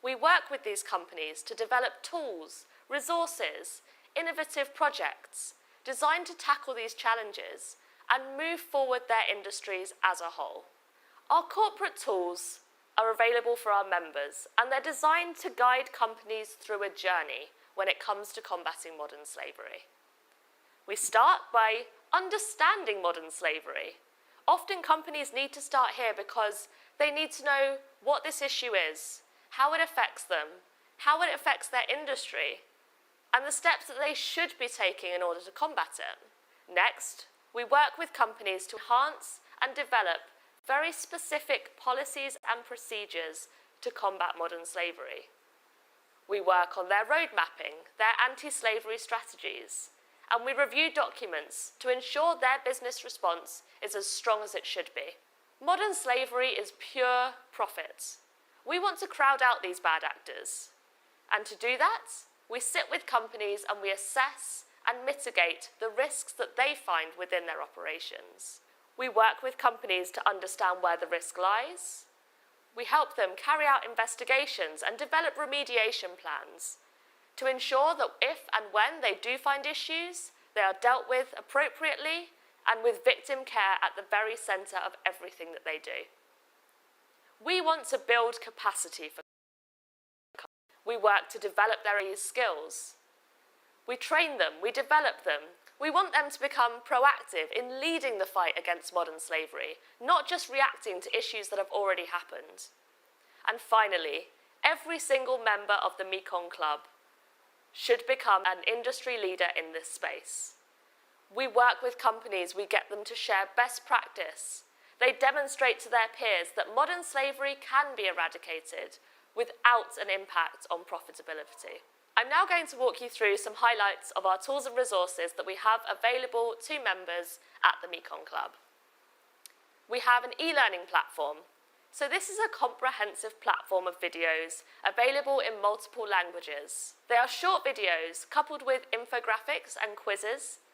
We work with these companies to develop tools, resources, innovative projects designed to tackle these challenges and move forward their industries as a whole. Our corporate tools are available for our members, and they're designed to guide companies through a journey when it comes to combating modern slavery. We start by understanding modern slavery. Often companies need to start here because they need to know what this issue is, how it affects them, how it affects their industry, and the steps that they should be taking in order to combat it. Next, we work with companies to enhance and develop very specific policies and procedures to combat modern slavery. We work on their road mapping, their anti-slavery strategies, and we review documents to ensure their business response is as strong as it should be. Modern slavery is pure profit. We want to crowd out these bad actors. And to do that, we sit with companies and we assess and mitigate the risks that they find within their operations. We work with companies to understand where the risk lies. We help them carry out investigations and develop remediation plans to ensure that if and when they do find issues, they are dealt with appropriately and with victim care at the very centre of everything that they do. We want to build capacity for companies. We work to develop their skills. We train them, we develop them. We want them to become proactive in leading the fight against modern slavery, not just reacting to issues that have already happened. And finally, every single member of the Mekong Club should become an industry leader in this space. We work with companies, we get them to share best practice. They demonstrate to their peers that modern slavery can be eradicated without an impact on profitability. I'm now going to walk you through some highlights of our tools and resources that we have available to members at the Mekong Club. We have an e-learning platform. So this is a comprehensive platform of videos available in multiple languages. They are short videos coupled with infographics and quizzes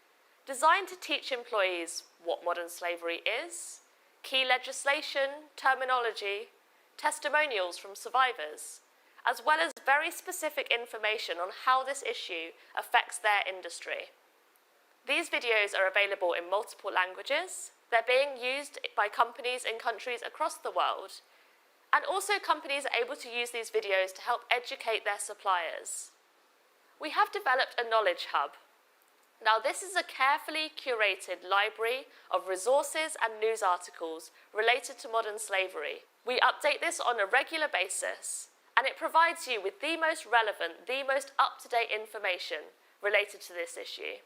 designed to teach employees what modern slavery is, key legislation, terminology, testimonials from survivors, as well as very specific information on how this issue affects their industry. These videos are available in multiple languages. They're being used by companies in countries across the world, and also companies are able to use these videos to help educate their suppliers. We have developed a knowledge hub. Now, this is a carefully curated library of resources and news articles related to modern slavery. We update this on a regular basis, and it provides you with the most relevant, the most up-to-date information related to this issue.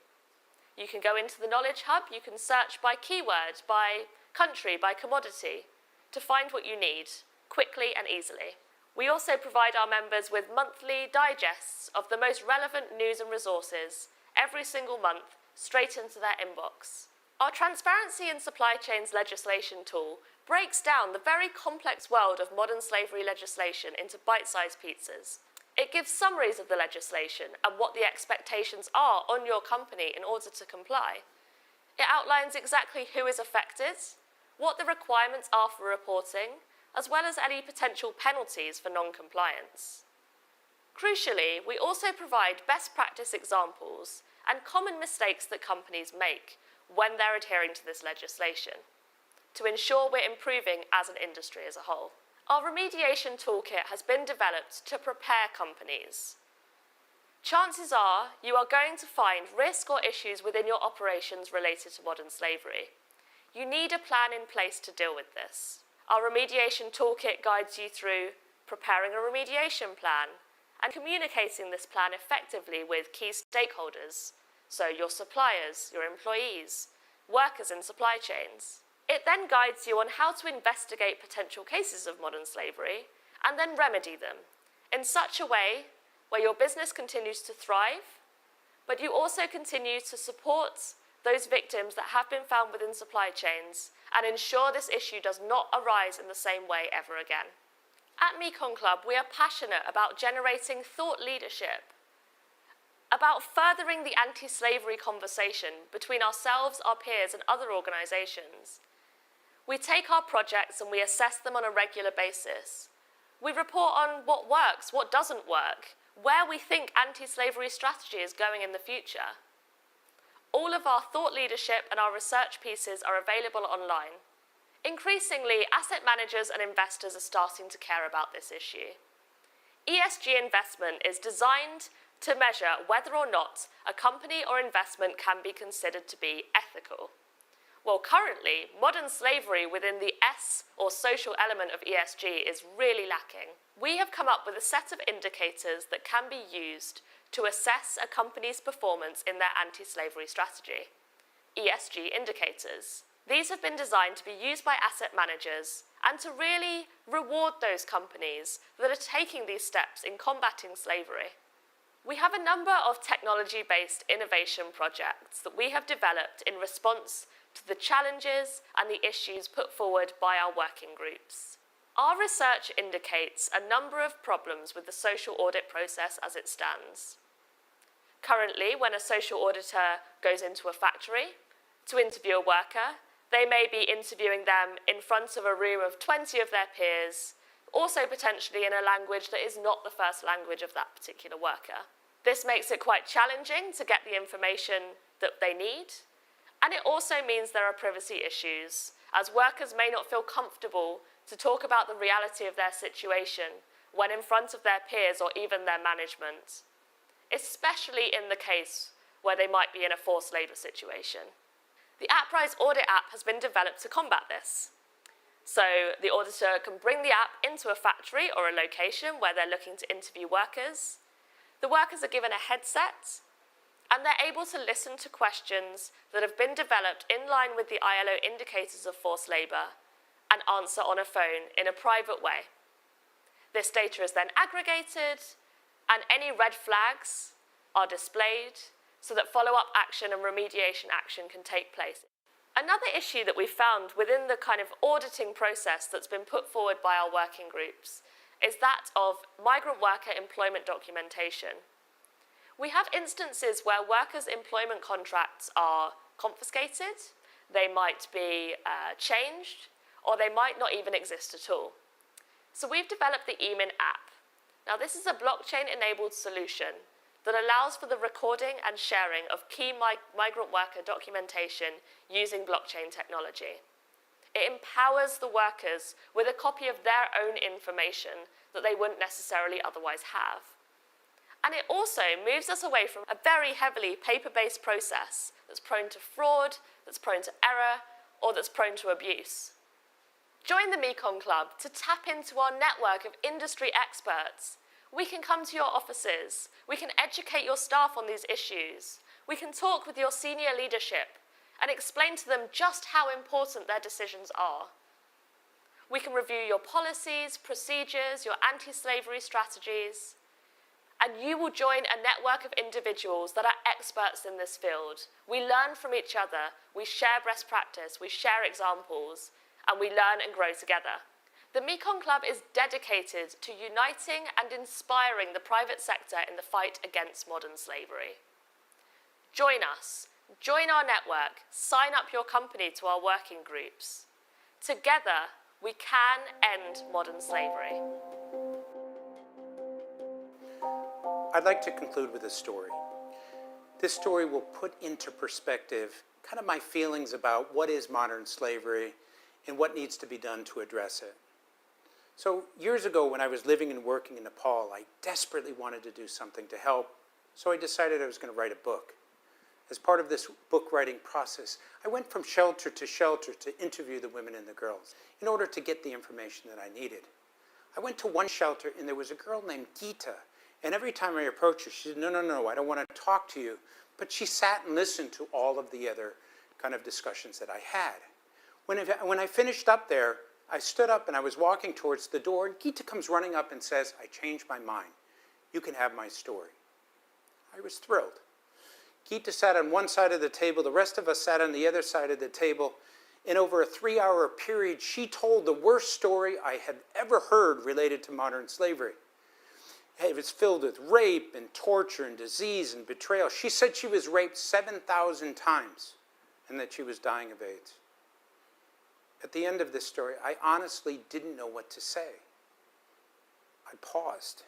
You can go into the Knowledge Hub, you can search by keyword, by country, by commodity, to find what you need, quickly and easily. We also provide our members with monthly digests of the most relevant news and resources every single month, straight into their inbox. Our Transparency in Supply Chains legislation tool breaks down the very complex world of modern slavery legislation into bite-sized pizzas. It gives summaries of the legislation and what the expectations are on your company in order to comply. It outlines exactly who is affected, what the requirements are for reporting, as well as any potential penalties for non-compliance. Crucially, we also provide best practice examples and common mistakes that companies make when they're adhering to this legislation, to ensure we're improving as an industry as a whole. Our remediation toolkit has been developed to prepare companies. Chances are you are going to find risk or issues within your operations related to modern slavery. You need a plan in place to deal with this. Our remediation toolkit guides you through preparing a remediation plan and communicating this plan effectively with key stakeholders, so your suppliers, your employees, workers in supply chains. It then guides you on how to investigate potential cases of modern slavery and then remedy them in such a way where your business continues to thrive, but you also continue to support those victims that have been found within supply chains and ensure this issue does not arise in the same way ever again. At Mekong Club, we are passionate about generating thought leadership, about furthering the anti-slavery conversation between ourselves, our peers, and other organisations. We take our projects and we assess them on a regular basis. We report on what works, what doesn't work, where we think anti-slavery strategy is going in the future. All of our thought leadership and our research pieces are available online. Increasingly, asset managers and investors are starting to care about this issue. ESG investment is designed to measure whether or not a company or investment can be considered to be ethical. Well, currently, modern slavery within the S or social element of ESG is really lacking. We have come up with a set of indicators that can be used to assess a company's performance in their anti-slavery strategy. ESG indicators. These have been designed to be used by asset managers and to really reward those companies that are taking these steps in combating slavery. We have a number of technology-based innovation projects that we have developed in response to the challenges and the issues put forward by our working groups. Our research indicates a number of problems with the social audit process as it stands. Currently, when a social auditor goes into a factory to interview a worker, they may be interviewing them in front of a room of 20 of their peers, also potentially in a language that is not the first language of that particular worker. This makes it quite challenging to get the information that they need, and it also means there are privacy issues, as workers may not feel comfortable to talk about the reality of their situation when in front of their peers or even their management, especially in the case where they might be in a forced labour situation. The AppRise Audit app has been developed to combat this. So the auditor can bring the app into a factory or a location where they're looking to interview workers. The workers are given a headset, and they're able to listen to questions that have been developed in line with the ILO indicators of forced labour and answer on a phone in a private way. This data is then aggregated, and any red flags are displayed so that follow-up action and remediation action can take place. Another issue that we found within the kind of auditing process that's been put forward by our working groups is that of migrant worker employment documentation. We have instances where workers' employment contracts are confiscated, they might be changed, or they might not even exist at all. So we've developed the EMIN app. Now this is a blockchain-enabled solution that allows for the recording and sharing of key migrant worker documentation using blockchain technology. It empowers the workers with a copy of their own information that they wouldn't necessarily otherwise have. And it also moves us away from a very heavily paper-based process that's prone to fraud, that's prone to error, or that's prone to abuse. Join the Mekong Club to tap into our network of industry experts. We can come to your offices, we can educate your staff on these issues, we can talk with your senior leadership and explain to them just how important their decisions are. We can review your policies, procedures, your anti-slavery strategies, and you will join a network of individuals that are experts in this field. We learn from each other, we share best practice, we share examples, and we learn and grow together. The Mekong Club is dedicated to uniting and inspiring the private sector in the fight against modern slavery. Join us, join our network, sign up your company to our working groups. Together, we can end modern slavery. I'd like to conclude with a story. This story will put into perspective kind of my feelings about what is modern slavery and what needs to be done to address it. So years ago when I was living and working in Nepal, I desperately wanted to do something to help, so I decided I was going to write a book. As part of this book writing process, I went from shelter to interview the women and the girls in order to get the information that I needed. I went to one shelter and there was a girl named Gita, and every time I approached her, she said, no, I don't want to talk to you. But she sat and listened to all of the other kind of discussions that I had. When I finished up there, I stood up and I was walking towards the door, and Gita comes running up and says, I changed my mind. You can have my story. I was thrilled. Gita sat on one side of the table, the rest of us sat on the other side of the table. In over a 3-hour period, she told the worst story I had ever heard related to modern slavery. It was filled with rape and torture and disease and betrayal. She said she was raped 7,000 times and that she was dying of AIDS. At the end of this story, I honestly didn't know what to say. I paused.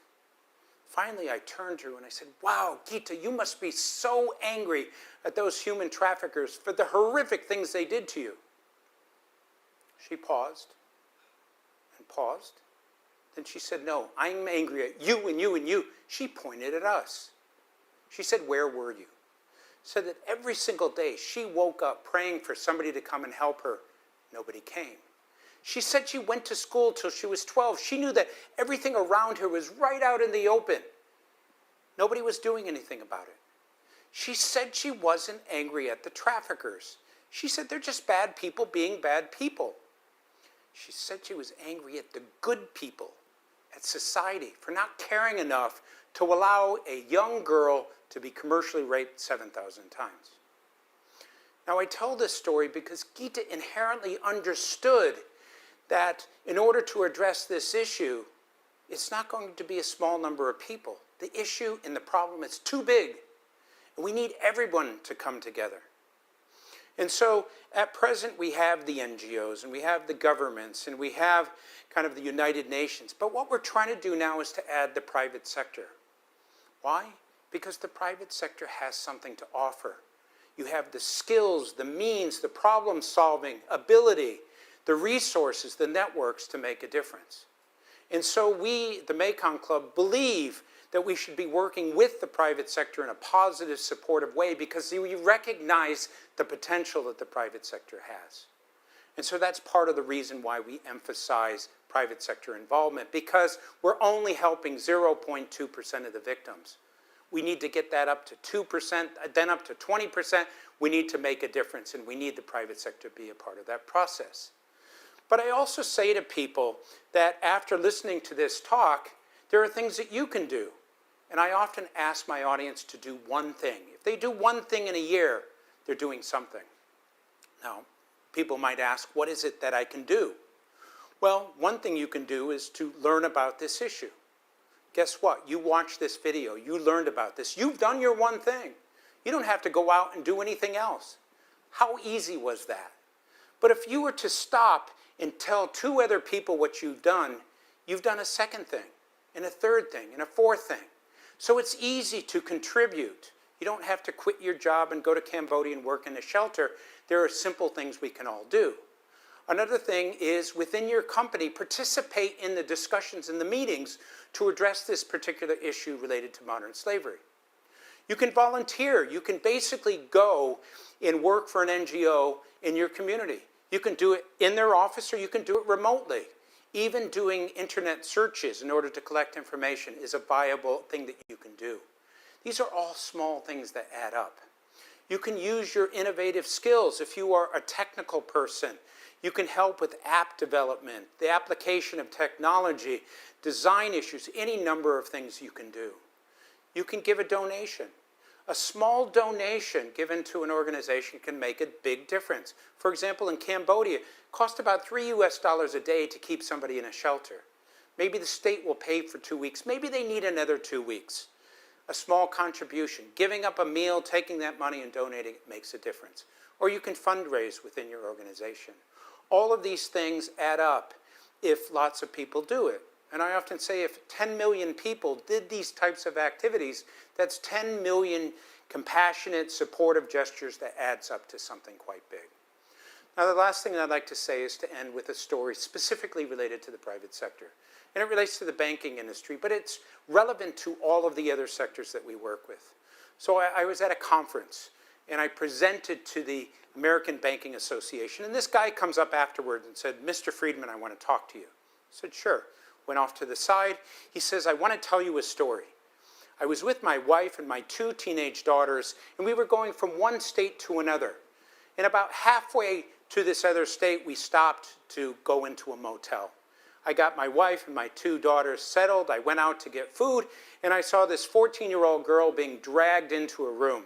Finally, I turned to her and I said, wow, Gita, you must be so angry at those human traffickers for the horrific things they did to you. She paused and paused. Then she said, no, I'm angry at you and you and you. She pointed at us. She said, where were you? Said that every single day she woke up praying for somebody to come and help her. Nobody came. She said she went to school till she was 12. She knew that everything around her was right out in the open. Nobody was doing anything about it. She said she wasn't angry at the traffickers. She said, they're just bad people being bad people. She said she was angry at the good people, at society, for not caring enough to allow a young girl to be commercially raped 7,000 times. Now, I tell this story because Gita inherently understood that in order to address this issue, it's not going to be a small number of people. The issue and the problem is too big, and we need everyone to come together. And so at present we have the NGOs and we have the governments and we have kind of the United Nations. But what we're trying to do now is to add the private sector. Why? Because the private sector has something to offer. You have the skills, the means, the problem-solving ability, the resources, the networks to make a difference. And so we, the Mekong Club, believe that we should be working with the private sector in a positive, supportive way because we recognize the potential that the private sector has. And so that's part of the reason why we emphasize private sector involvement, because we're only helping 0.2% of the victims. We need to get that up to 2%, then up to 20%. We need to make a difference, and we need the private sector to be a part of that process. But I also say to people that after listening to this talk, there are things that you can do. And I often ask my audience to do one thing. If they do one thing in a year, they're doing something. Now, people might ask, what is it that I can do? Well, one thing you can do is to learn about this issue. Guess what? You watched this video. You learned about this. You've done your one thing. You don't have to go out and do anything else. How easy was that? But if you were to stop and tell 2 other people what you've done a second thing, and a third thing, and a fourth thing. So it's easy to contribute. You don't have to quit your job and go to Cambodia and work in a shelter. There are simple things we can all do. Another thing is, within your company, participate in the discussions and the meetings to address this particular issue related to modern slavery. You can volunteer. You can basically go and work for an NGO in your community. You can do it in their office or you can do it remotely. Even doing internet searches in order to collect information is a viable thing that you can do. These are all small things that add up. You can use your innovative skills. If you are a technical person, you can help with app development, the application of technology, design issues, any number of things you can do. You can give a donation. A small donation given to an organization can make a big difference. For example, in Cambodia, it costs about $3 a day to keep somebody in a shelter. Maybe the state will pay for 2 weeks. Maybe they need another 2 weeks. A small contribution, giving up a meal, taking that money and donating it makes a difference. Or you can fundraise within your organization. All of these things add up if lots of people do it. And I often say if 10 million people did these types of activities, that's 10 million compassionate, supportive gestures that adds up to something quite big. Now, the last thing I'd like to say is to end with a story specifically related to the private sector. And it relates to the banking industry, but it's relevant to all of the other sectors that we work with. So I was at a conference, and I presented to the American Banking Association. And this guy comes up afterwards and said, "Mr. Friedman, I want to talk to you." I said, "Sure." Went off to the side. He says, "I want to tell you a story. I was with my wife and my 2 teenage daughters, and we were going from one state to another. And about halfway to this other state, we stopped to go into a motel. I got my wife and my 2 daughters settled. I went out to get food, and I saw this 14-year-old girl being dragged into a room.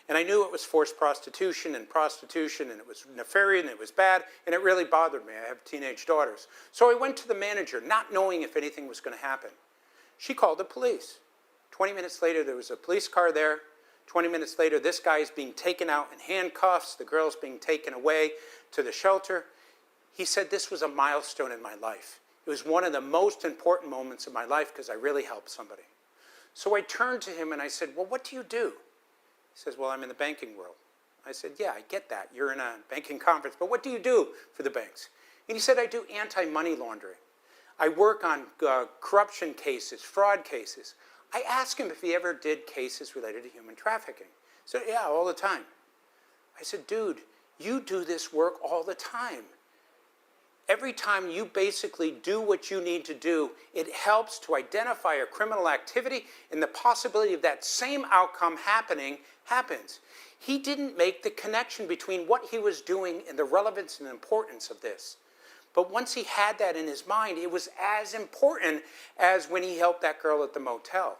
And I knew it was forced prostitution, and it was nefarious, and it was bad, and it really bothered me. I have teenage daughters. So I went to the manager, not knowing if anything was going to happen. She called the police. 20 minutes later, there was a police car there. 20 minutes later, this guy is being taken out in handcuffs. The girl's being taken away to the shelter. He said, this was a milestone in my life. It was one of the most important moments of my life because I really helped somebody. So I turned to him and I said, well, what do you do? He says, well, I'm in the banking world. I said, yeah, I get that. You're in a banking conference, but what do you do for the banks? And he said, I do anti-money laundering. I work on corruption cases, fraud cases. I asked him if he ever did cases related to human trafficking. He said, yeah, all the time. I said, dude, you do this work all the time. Every time you basically do what you need to do, it helps to identify a criminal activity, and the possibility of that same outcome happening happens. he didn't make the connection between what he was doing and the relevance and importance of this. But once he had that in his mind, it was as important as when he helped that girl at the motel.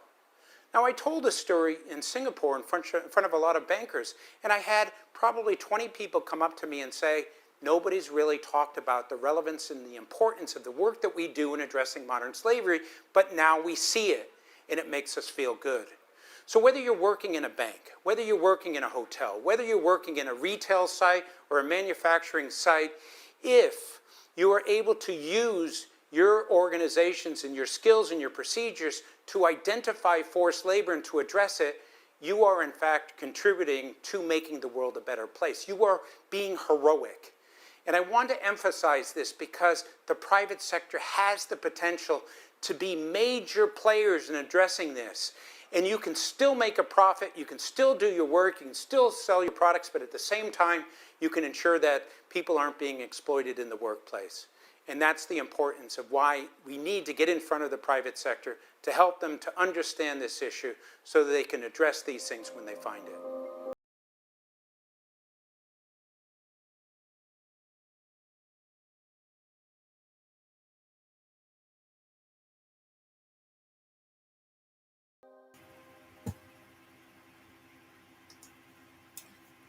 Now, I told this story in Singapore in front of a lot of bankers, and I had probably 20 people come up to me and say, nobody's really talked about the relevance and the importance of the work that we do in addressing modern slavery, but now we see it, and it makes us feel good. So whether you're working in a bank, whether you're working in a hotel, whether you're working in a retail site or a manufacturing site, if you are able to use your organizations and your skills and your procedures to identify forced labor and to address it, you are in fact contributing to making the world a better place. You are being heroic. And I want to emphasize this because the private sector has the potential to be major players in addressing this. And you can still make a profit, you can still do your work, you can still sell your products, but at the same time, you can ensure that people aren't being exploited in the workplace. And that's the importance of why we need to get in front of the private sector to help them to understand this issue so that they can address these things when they find it.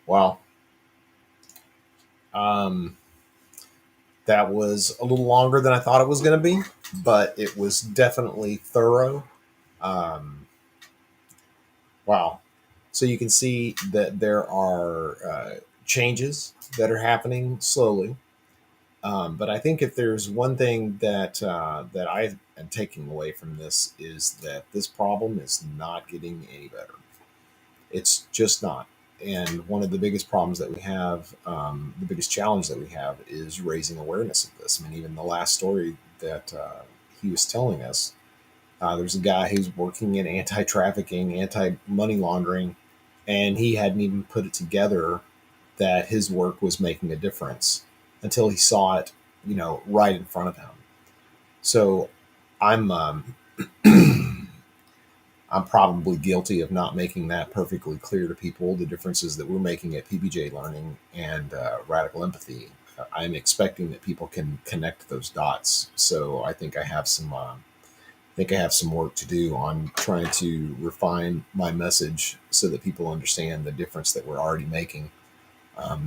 Wow. Um, that was a little longer than I thought it was going to be, but it was definitely thorough. Um, wow. So you can see that there are changes that are happening slowly. But I think if there's one thing that I am taking away from this is that this problem is not getting any better. It's just not. And one of the biggest problems that we have, the biggest challenge that we have, is raising awareness of this. I mean, even the last story that he was telling us, there's a guy who's working in anti-trafficking, anti-money laundering, and he hadn't even put it together that his work was making a difference until he saw it, right in front of him. So I'm I'm probably guilty of not making that perfectly clear to people, the differences that we're making at PBJ Learning and Radical Empathy. I'm expecting that people can connect those dots. So I think I have some work to do on trying to refine my message so that people understand the difference that we're already making,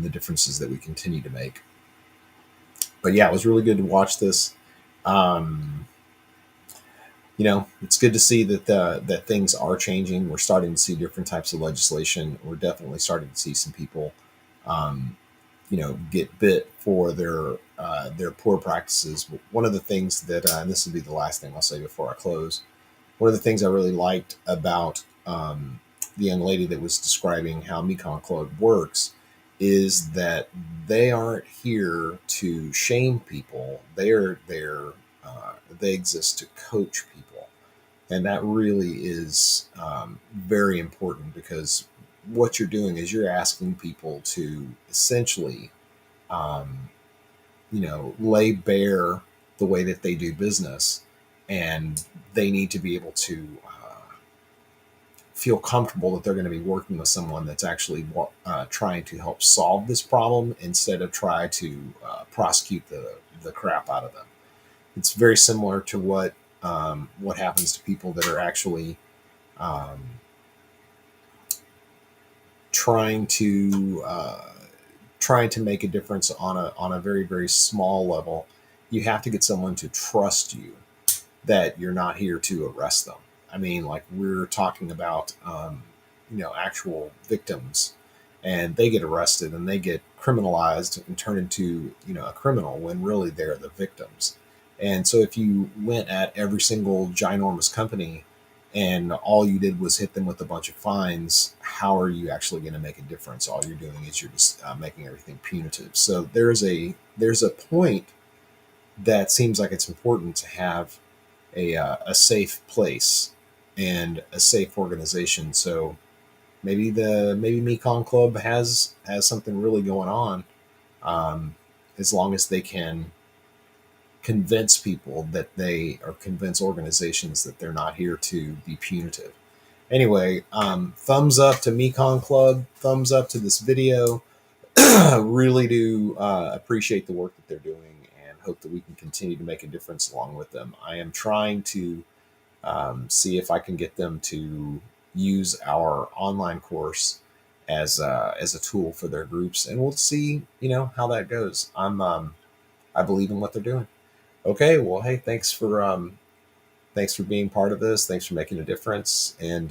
the differences that we continue to make. But yeah, it was really good to watch this. Um, it's good to see that things are changing. We're starting to see different types of legislation. We're definitely starting to see some people, um, get bit for their poor practices. One of the things that, and this will be the last thing I'll say before I close. One of the things I really liked about the young lady that was describing how Mekong Club works is that they aren't here to shame people. They're there. They exist to coach people, and that really is very important because what you're doing is you're asking people to essentially, um, lay bare the way that they do business, and they need to be able to feel comfortable that they're going to be working with someone that's actually trying to help solve this problem instead of try to prosecute the crap out of them. It's very similar to what happens to people that are actually um, trying to trying to make a difference on a very very small level. You have to get someone to trust you that you're not here to arrest them. I mean, like we're talking about, actual victims, and they get arrested and they get criminalized and turned into, a criminal when really they're the victims. And so if you went at every single ginormous company and all you did was hit them with a bunch of fines, how are you actually going to make a difference? All you're doing is you're just making everything punitive. So there's a point that seems like it's important to have a safe place and a safe organization. So maybe Mekong Club has something really going on, as long as they can convince people that they or convince organizations that they're not here to be punitive. Anyway, thumbs up to Mekong Club. Thumbs up to this video. Really do appreciate the work that they're doing and hope that we can continue to make a difference along with them. I am trying to see if I can get them to use our online course as a tool for their groups, and we'll see, how that goes. I believe in what they're doing. Okay, well, hey, thanks for being part of this. Thanks for making a difference, and